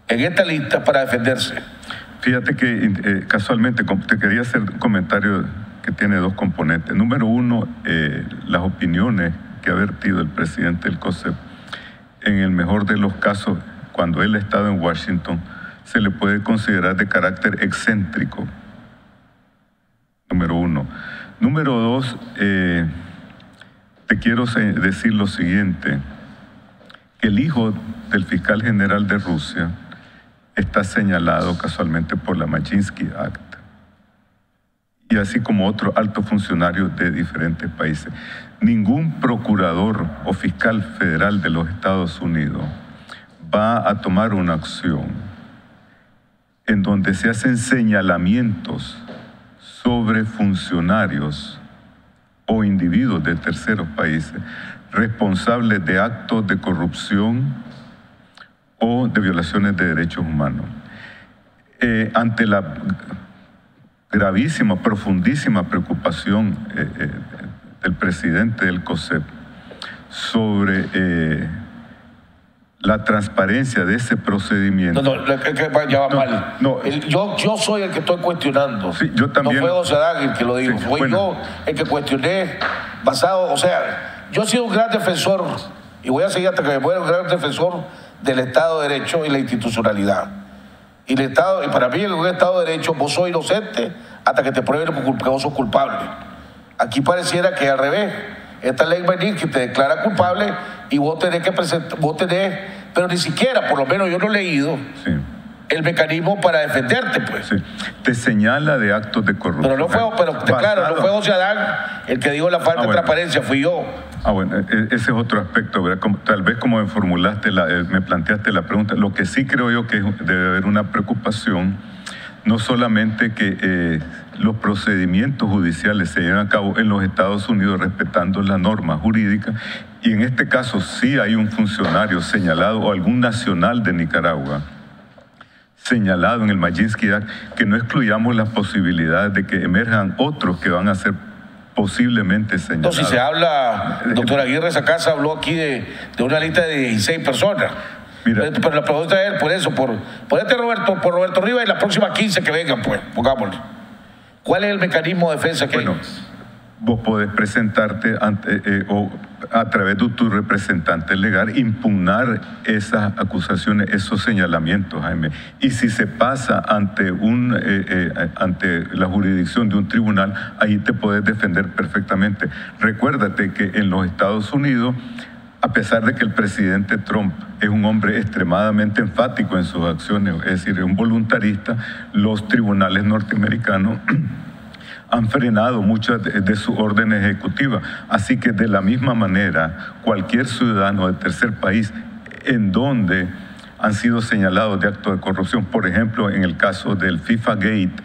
Speaker 1: en esta lista para defenderse?
Speaker 9: Fíjate que casualmente te quería hacer un comentario que tiene dos componentes. Número uno, las opiniones que ha vertido el presidente del COSEP. En el mejor de los casos, cuando él ha estado en Washington, se le puede considerar de carácter excéntrico. Número uno. Número dos, te quiero decir lo siguiente, que el hijo del fiscal general de Rusia está señalado casualmente por la Magnitsky Act, y así como otros altos funcionarios de diferentes países. Ningún procurador o fiscal federal de los Estados Unidos va a tomar una acción en donde se hacen señalamientos sobre funcionarios o individuos de terceros países responsables de actos de corrupción o de violaciones de derechos humanos. Ante la gravísima, profundísima preocupación del presidente del COSEP sobre la transparencia de ese procedimiento.
Speaker 1: No, ya va mal.
Speaker 9: No,
Speaker 1: yo soy el que estoy cuestionando.
Speaker 9: Sí, yo también.
Speaker 1: No fue José Adán el que lo dijo, fue yo el que cuestioné basado, o sea, yo he sido un gran defensor y voy a seguir hasta que me muera un gran defensor del Estado de Derecho y la institucionalidad. Y para mí en un Estado de Derecho vos sos inocente hasta que te prueben que vos sos culpable. Aquí pareciera que al revés. Esta ley Magnitsky te declara culpable y vos tenés que presentar, pero ni siquiera, por lo menos yo no he leído el mecanismo para defenderte, pues.
Speaker 9: Sí. Te señala de actos de corrupción.
Speaker 1: Pero no fue, claro, no fue José Adán el que dijo la falta de transparencia, fui yo.
Speaker 9: Bueno, ese es otro aspecto, ¿verdad? Tal vez como me planteaste la pregunta, lo que sí creo yo que debe haber una preocupación, no solamente que los procedimientos judiciales se lleven a cabo en los Estados Unidos respetando las normas jurídicas, y en este caso sí hay un funcionario señalado o algún nacional de Nicaragua señalado en el Magnitsky Act, que no excluyamos las posibilidades de que emerjan otros que van a ser posiblemente señalados.
Speaker 1: No, si se habla, doctor Aguirre Sacasa habló aquí de una lista de 16 personas. Mira, pero la pregunta es por Roberto Rivas y las próximas 15 que vengan, pues, pongámosle. ¿Cuál es el mecanismo de defensa que
Speaker 9: bueno, vos podés presentarte ante, o a través de tu representante legal impugnar esas acusaciones, esos señalamientos, Jaime. Y si se pasa ante ante la jurisdicción de un tribunal, ahí te podés defender perfectamente. Recuérdate que en los Estados Unidos, a pesar de que el presidente Trump es un hombre extremadamente enfático en sus acciones, es decir, es un voluntarista, los tribunales norteamericanos han frenado muchas de sus órdenes ejecutivas. Así que de la misma manera, cualquier ciudadano de tercer país en donde han sido señalados de actos de corrupción, por ejemplo, en el caso del FIFA Gate,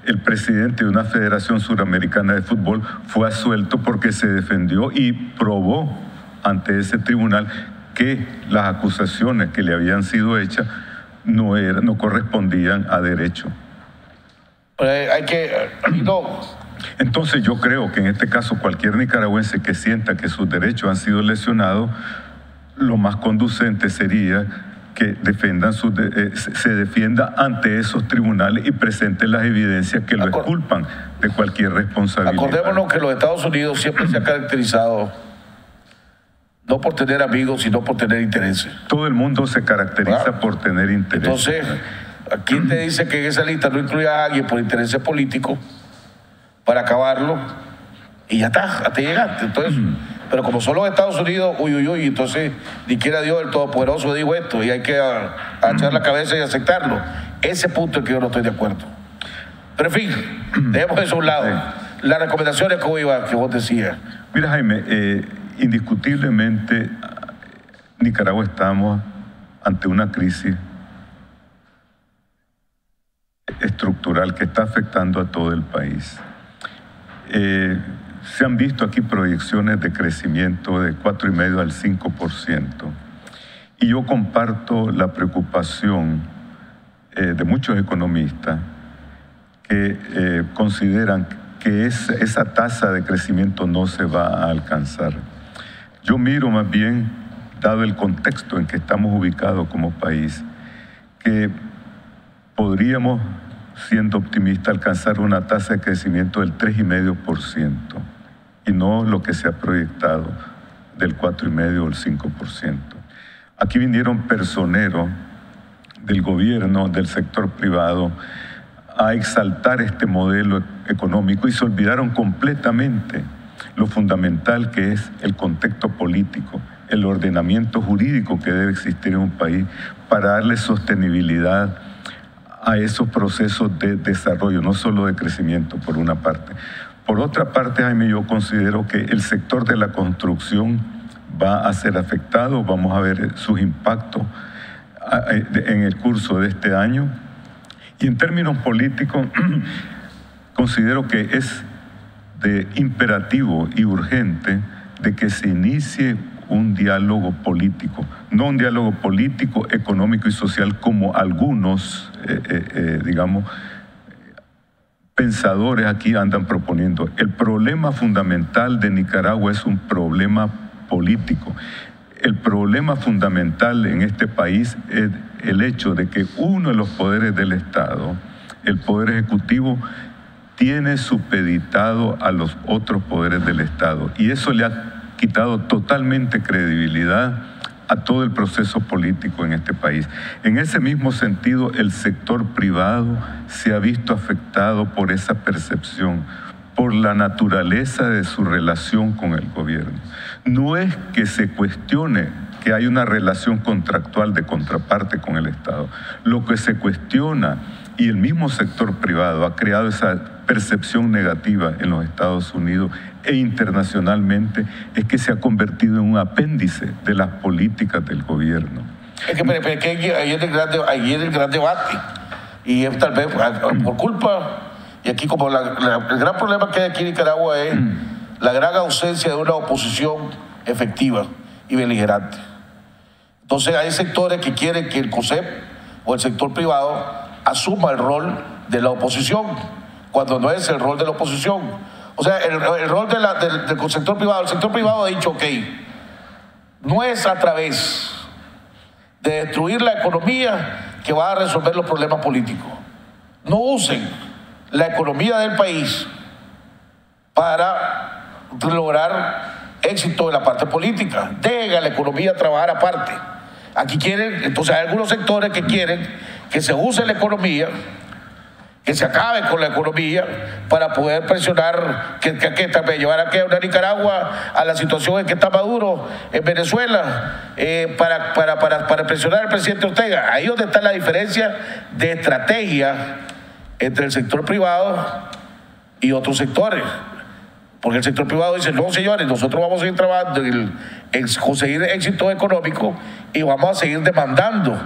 Speaker 9: el presidente de una federación suramericana de fútbol fue absuelto porque se defendió y probó ante ese tribunal que las acusaciones que le habían sido hechas no correspondían a derecho. Entonces yo creo que en este caso cualquier nicaragüense que sienta que sus derechos han sido lesionados, lo más conducente sería que se defienda ante esos tribunales y presente las evidencias que lo exculpan de cualquier responsabilidad.
Speaker 1: Acordémonos que los Estados Unidos siempre se ha caracterizado no por tener amigos, sino por tener intereses.
Speaker 9: Todo el mundo se caracteriza por tener intereses.
Speaker 1: Entonces, ¿quién te dice que en esa lista no incluye a alguien por intereses políticos para acabarlo? Y ya está, hasta llegaste. Entonces, pero como son los Estados Unidos, entonces ni quiera Dios el Todopoderoso dijo esto y hay que echar la cabeza y aceptarlo. Ese punto es que yo no estoy de acuerdo. Pero en fin, dejemos eso a un lado. Sí. Las recomendaciones que vos decías.
Speaker 9: Mira, Jaime, indiscutiblemente Nicaragua estamos ante una crisis estructural que está afectando a todo el país. Se han visto aquí proyecciones de crecimiento de 4,5 al 5%. Y yo comparto la preocupación de muchos economistas que consideran que esa tasa de crecimiento no se va a alcanzar. Yo miro más bien, dado el contexto en que estamos ubicados como país, que podríamos, siendo optimistas, alcanzar una tasa de crecimiento del 3,5% y no lo que se ha proyectado del 4,5 o el 5%. Aquí vinieron personeros del gobierno, del sector privado, a exaltar este modelo económico y se olvidaron completamente lo fundamental que es el contexto político, el ordenamiento jurídico que debe existir en un país para darle sostenibilidad a esos procesos de desarrollo, no solo de crecimiento, por una parte. Por otra parte, Jaime, yo considero que el sector de la construcción va a ser afectado, vamos a ver sus impactos en el curso de este año. Y en términos políticos, considero que es de imperativo y urgente de que se inicie un diálogo político, no un diálogo político, económico y social como algunos, pensadores aquí andan proponiendo. El problema fundamental de Nicaragua es un problema político. El problema fundamental en este país es el hecho de que uno de los poderes del Estado, el Poder Ejecutivo, tiene supeditado a los otros poderes del Estado. Y eso le ha quitado totalmente credibilidad a todo el proceso político en este país. En ese mismo sentido, el sector privado se ha visto afectado por esa percepción, por la naturaleza de su relación con el gobierno. No es que se cuestione que hay una relación contractual de contraparte con el Estado. Lo que se cuestiona, y el mismo sector privado ha creado esa percepción negativa en los Estados Unidos e internacionalmente, es que se ha convertido en un apéndice de las políticas del gobierno.
Speaker 1: Es que ahí es el gran debate, y es tal vez por culpa, y aquí como el gran problema que hay aquí en Nicaragua es la gran ausencia de una oposición efectiva y beligerante. Entonces hay sectores que quieren que el COSEP o el sector privado asuma el rol de la oposición, cuando no es el rol de la oposición. O sea, el rol del sector privado. El sector privado ha dicho, ok, no es a través de destruir la economía que va a resolver los problemas políticos. No usen la economía del país para lograr éxito en la parte política. Dejen a la economía trabajar aparte. Aquí quieren, entonces hay algunos sectores que quieren que se use la economía, que se acabe con la economía para poder presionar, que también llevar a una Nicaragua a la situación en que está Maduro en Venezuela, para presionar al presidente Ortega. Ahí es donde está la diferencia de estrategia entre el sector privado y otros sectores. Porque el sector privado dice, no señores, nosotros vamos a seguir trabajando en conseguir éxito económico y vamos a seguir demandando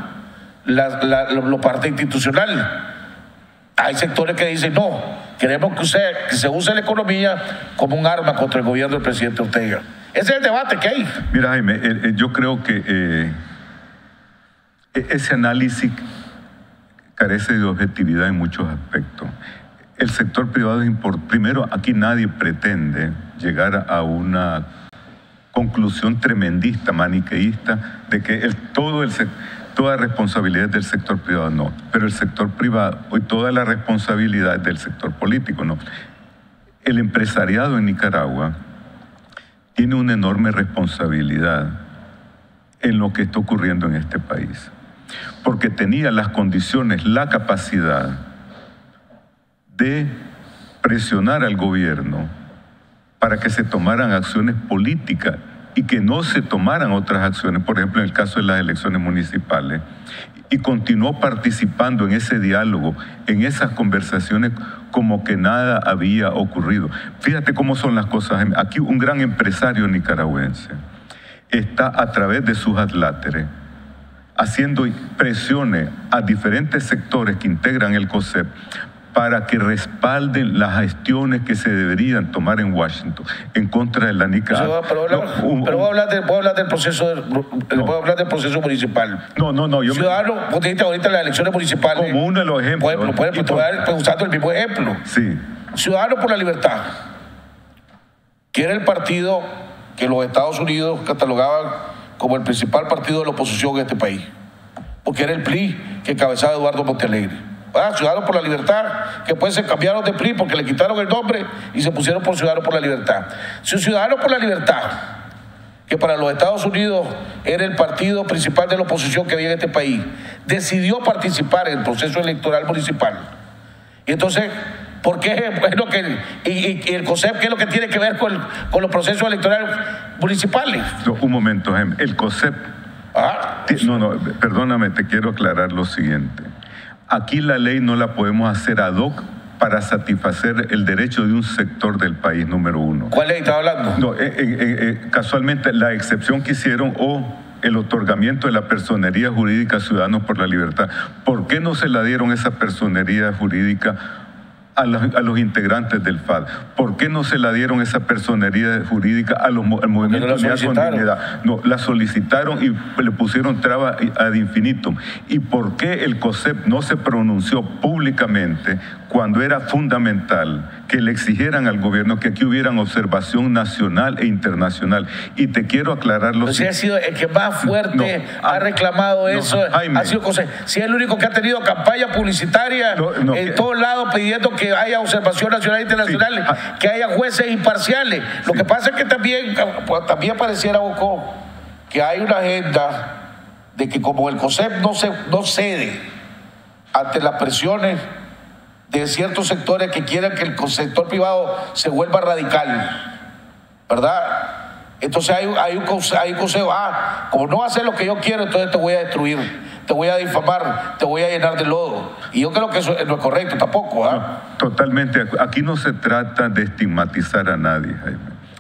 Speaker 1: la parte institucional. Hay sectores que dicen, no, queremos que se use la economía como un arma contra el gobierno del presidente Ortega. Ese es el debate que hay.
Speaker 9: Mira, Jaime, yo creo que ese análisis carece de objetividad en muchos aspectos. El sector privado es importante. Primero, aquí nadie pretende llegar a una conclusión tremendista, maniqueísta, de que toda responsabilidad del sector privado, no. Pero el sector privado y toda la responsabilidad del sector político, no. El empresariado en Nicaragua tiene una enorme responsabilidad en lo que está ocurriendo en este país. Porque tenía las condiciones, la capacidad de presionar al gobierno para que se tomaran acciones políticas y que no se tomaran otras acciones, por ejemplo, en el caso de las elecciones municipales, y continuó participando en ese diálogo, en esas conversaciones, como que nada había ocurrido. Fíjate cómo son las cosas. Aquí un gran empresario nicaragüense está a través de sus adláteres haciendo presiones a diferentes sectores que integran el COSEP para que respalden las gestiones que se deberían tomar en Washington en contra de la Nicaragua.
Speaker 1: Pero voy a hablar del proceso, voy a hablar del proceso municipal.
Speaker 9: No.
Speaker 1: Ciudadano, vos dijiste ahorita las elecciones municipales.
Speaker 9: Como uno de los ejemplos.
Speaker 1: Usando el mismo ejemplo.
Speaker 9: Sí.
Speaker 1: Ciudadano por la Libertad, que era el partido que los Estados Unidos catalogaban como el principal partido de la oposición en este país, porque era el PRI que encabezaba Eduardo Montealegre. Ciudadanos por la Libertad, que después se cambiaron de PRI porque le quitaron el nombre y se pusieron por Ciudadanos por la Libertad. Si Ciudadanos por la Libertad, que para los Estados Unidos era el partido principal de la oposición que había en este país, decidió participar en el proceso electoral municipal. Y entonces, ¿por qué es lo que y el COSEP qué es lo que tiene que ver con los procesos electorales municipales?
Speaker 9: No, un momento, Jaime. El COSEP... perdóname, te quiero aclarar lo siguiente. Aquí la ley no la podemos hacer ad hoc para satisfacer el derecho de un sector del país, número uno.
Speaker 1: ¿Cuál ley estaba hablando?
Speaker 9: No, casualmente la excepción que hicieron el otorgamiento de la personería jurídica a Ciudadanos por la Libertad. ¿Por qué no se la dieron esa personería jurídica a los integrantes del FAD? ¿Por qué no se la dieron esa personería jurídica al movimiento de Unidad con Dignidad? No, la solicitaron y le pusieron trabas ad infinitum. ¿Y por qué el COSEP no se pronunció públicamente cuando era fundamental que le exigieran al gobierno que aquí hubieran observación nacional e internacional? Y te quiero aclarar lo siguiente.
Speaker 1: Ha sido el que más fuerte ha reclamado eso.
Speaker 9: Jaime,
Speaker 1: ha sido COSEP. Si es el único que ha tenido campaña publicitaria en todos lados pidiendo que haya observación nacional e internacional, que haya jueces imparciales. Lo que pasa es que también pareciera, Bocó, que hay una agenda de que como el COSEP no cede ante las presiones de ciertos sectores que quieren que el sector privado se vuelva radical, ¿verdad? Entonces hay un consejo, como no va a hacer lo que yo quiero, entonces te voy a destruir, te voy a difamar, te voy a llenar de lodo. Y yo creo que eso no es correcto tampoco.
Speaker 9: Totalmente. Aquí no se trata de estigmatizar a nadie, Jaime.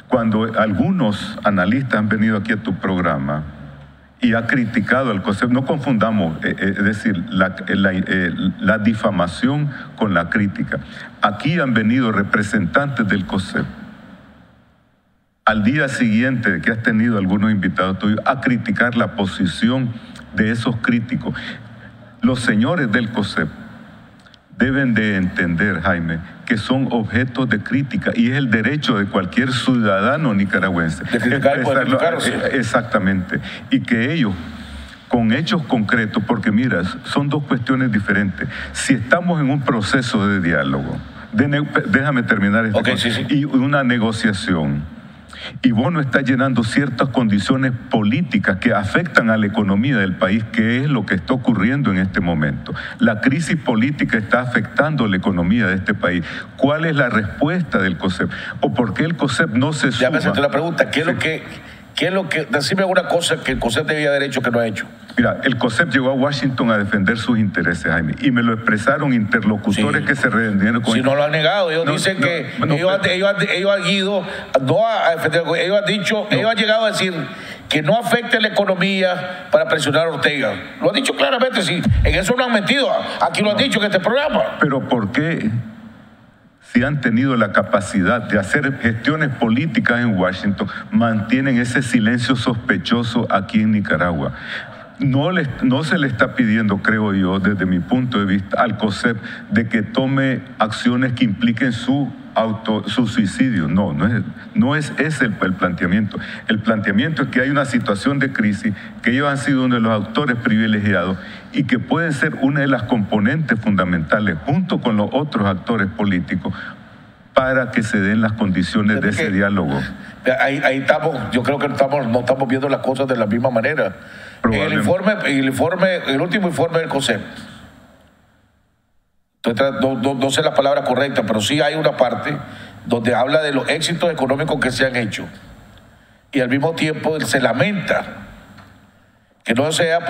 Speaker 9: Cuando algunos analistas han venido aquí a tu programa y ha criticado al COSEP, no confundamos, es decir, la difamación con la crítica. Aquí han venido representantes del COSEP al día siguiente que has tenido algunos invitados tuyos a criticar la posición de esos críticos. Los señores del COSEP deben de entender, Jaime, que son objetos de crítica y es el derecho de cualquier ciudadano nicaragüense
Speaker 1: de criticarlo.
Speaker 9: Exactamente. Y que ellos, con hechos concretos, porque mira, son dos cuestiones diferentes. Si estamos en un proceso de diálogo, déjame terminar esto.
Speaker 1: Okay, sí.
Speaker 9: Y una negociación. Y vos no estás llenando ciertas condiciones políticas que afectan a la economía del país, que es lo que está ocurriendo en este momento. La crisis política está afectando la economía de este país. ¿Cuál es la respuesta del COSEP? ¿O por qué el COSEP no se suma?
Speaker 1: Ya me hacerte la pregunta. ¿Qué es lo que, decime alguna cosa que el COSEP debía haber hecho que no ha hecho?
Speaker 9: Mira, el COSEP llegó a Washington a defender sus intereses, Jaime, y me lo expresaron interlocutores que se reunieron con...
Speaker 1: Si no lo han negado, ellos dicen que ellos han ido, no a defender, ellos han dicho, ellos han llegado a decir que no afecte la economía para presionar a Ortega. Lo han dicho claramente, sí, en eso no han mentido, aquí lo han dicho en este programa.
Speaker 9: Pero ¿por qué? Si han tenido la capacidad de hacer gestiones políticas en Washington, mantienen ese silencio sospechoso aquí en Nicaragua. No se le está pidiendo, creo yo, desde mi punto de vista, al COSEP de que tome acciones que impliquen su suicidio. No es ese el planteamiento. El planteamiento es que hay una situación de crisis, que ellos han sido uno de los actores privilegiados y que pueden ser una de las componentes fundamentales, junto con los otros actores políticos, para que se den las condiciones de ese diálogo.
Speaker 1: Ahí estamos, yo creo que no estamos viendo las cosas de la misma manera. En el último informe del COSEP, no sé la palabra correcta, pero sí hay una parte donde habla de los éxitos económicos que se han hecho y al mismo tiempo se lamenta que no se haya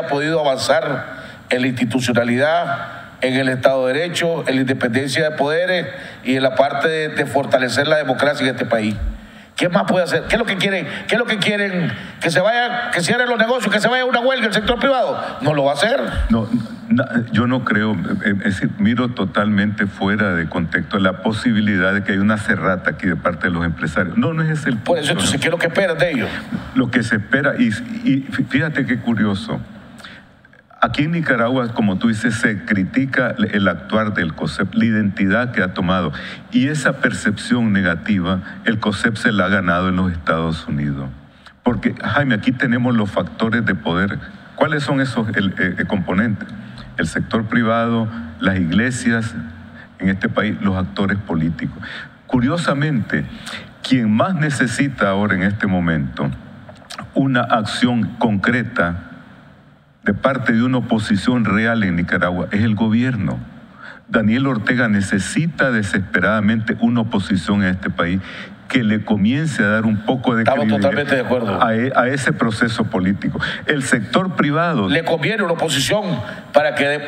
Speaker 1: podido avanzar en la institucionalidad, en el Estado de Derecho, en la independencia de poderes y en la parte de fortalecer la democracia en este país. ¿Qué más puede hacer? ¿Qué es lo que quieren? ¿Que se vaya, que cierren los negocios, que se vaya a una huelga el sector privado? No lo va a hacer.
Speaker 9: Yo no creo, es decir, miro totalmente fuera de contexto la posibilidad de que haya una cerrata aquí de parte de los empresarios. No es ese el punto.
Speaker 1: Por eso, entonces, ¿qué es lo que esperan de ellos?
Speaker 9: Lo que se espera, y fíjate qué curioso, aquí en Nicaragua, como tú dices, se critica el actuar del COSEP, la identidad que ha tomado. Y esa percepción negativa, el COSEP se la ha ganado en los Estados Unidos. Porque, Jaime, aquí tenemos los factores de poder. ¿Cuáles son esos componentes? El sector privado, las iglesias en este país, los actores políticos. Curiosamente, quien más necesita ahora en este momento una acción concreta de parte de una oposición real en Nicaragua es el gobierno. Daniel Ortega necesita desesperadamente una oposición en este país que le comience a dar un poco de
Speaker 1: credibilidad. Estamos totalmente de acuerdo.
Speaker 9: A ese proceso político. El sector privado...
Speaker 1: Le conviene una oposición para que dé,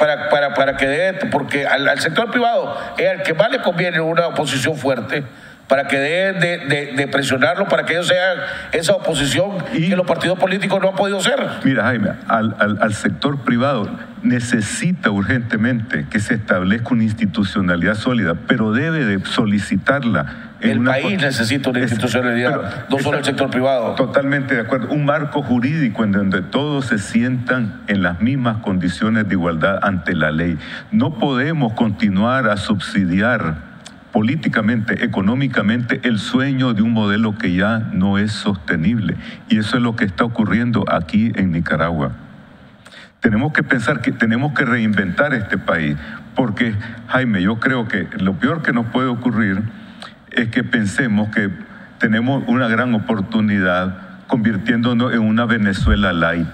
Speaker 1: porque al sector privado es al que más le conviene una oposición fuerte, para que dejen de presionarlo, para que ellos sean esa oposición que los partidos políticos no han podido ser.
Speaker 9: Mira, Jaime, al sector privado necesita urgentemente que se establezca una institucionalidad sólida, pero debe de solicitarla.
Speaker 1: El país necesita una institucionalidad, no solo el sector privado.
Speaker 9: Totalmente de acuerdo. Un marco jurídico en donde todos se sientan en las mismas condiciones de igualdad ante la ley. No podemos continuar a subsidiar políticamente, económicamente, el sueño de un modelo que ya no es sostenible. Y eso es lo que está ocurriendo aquí en Nicaragua. Tenemos que pensar que tenemos que reinventar este país, porque, Jaime, yo creo que lo peor que nos puede ocurrir es que pensemos que tenemos una gran oportunidad convirtiéndonos en una Venezuela light.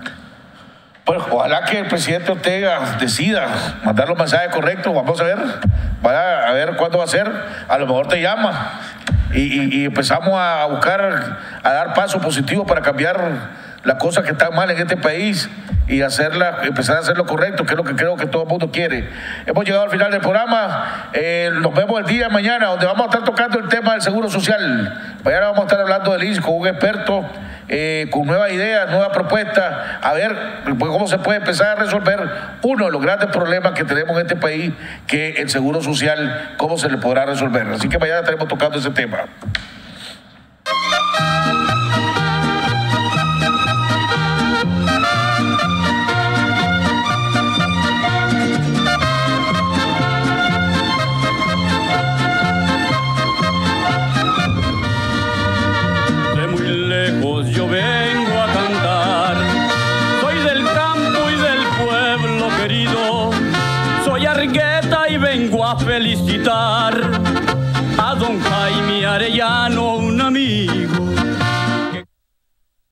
Speaker 1: Pues ojalá que el presidente Ortega decida mandar los mensajes correctos. Vamos a ver, a ver cuándo va a ser. A lo mejor te llama y empezamos a buscar, a dar pasos positivos para cambiar las cosas que están mal en este país y empezar a hacer lo correcto, que es lo que creo que todo el mundo quiere. Hemos llegado al final del programa. Nos vemos el día de mañana, donde vamos a estar tocando el tema del Seguro Social. Mañana vamos a estar hablando del INS con un experto, con nuevas ideas, nuevas propuestas, a ver cómo se puede empezar a resolver uno de los grandes problemas que tenemos en este país, que el Seguro Social, cómo se le podrá resolver. Así que mañana estaremos tocando ese tema.
Speaker 12: Yo vengo a cantar, soy del campo y del pueblo querido, soy Argueta y vengo a felicitar a don Jaime Arellano, un amigo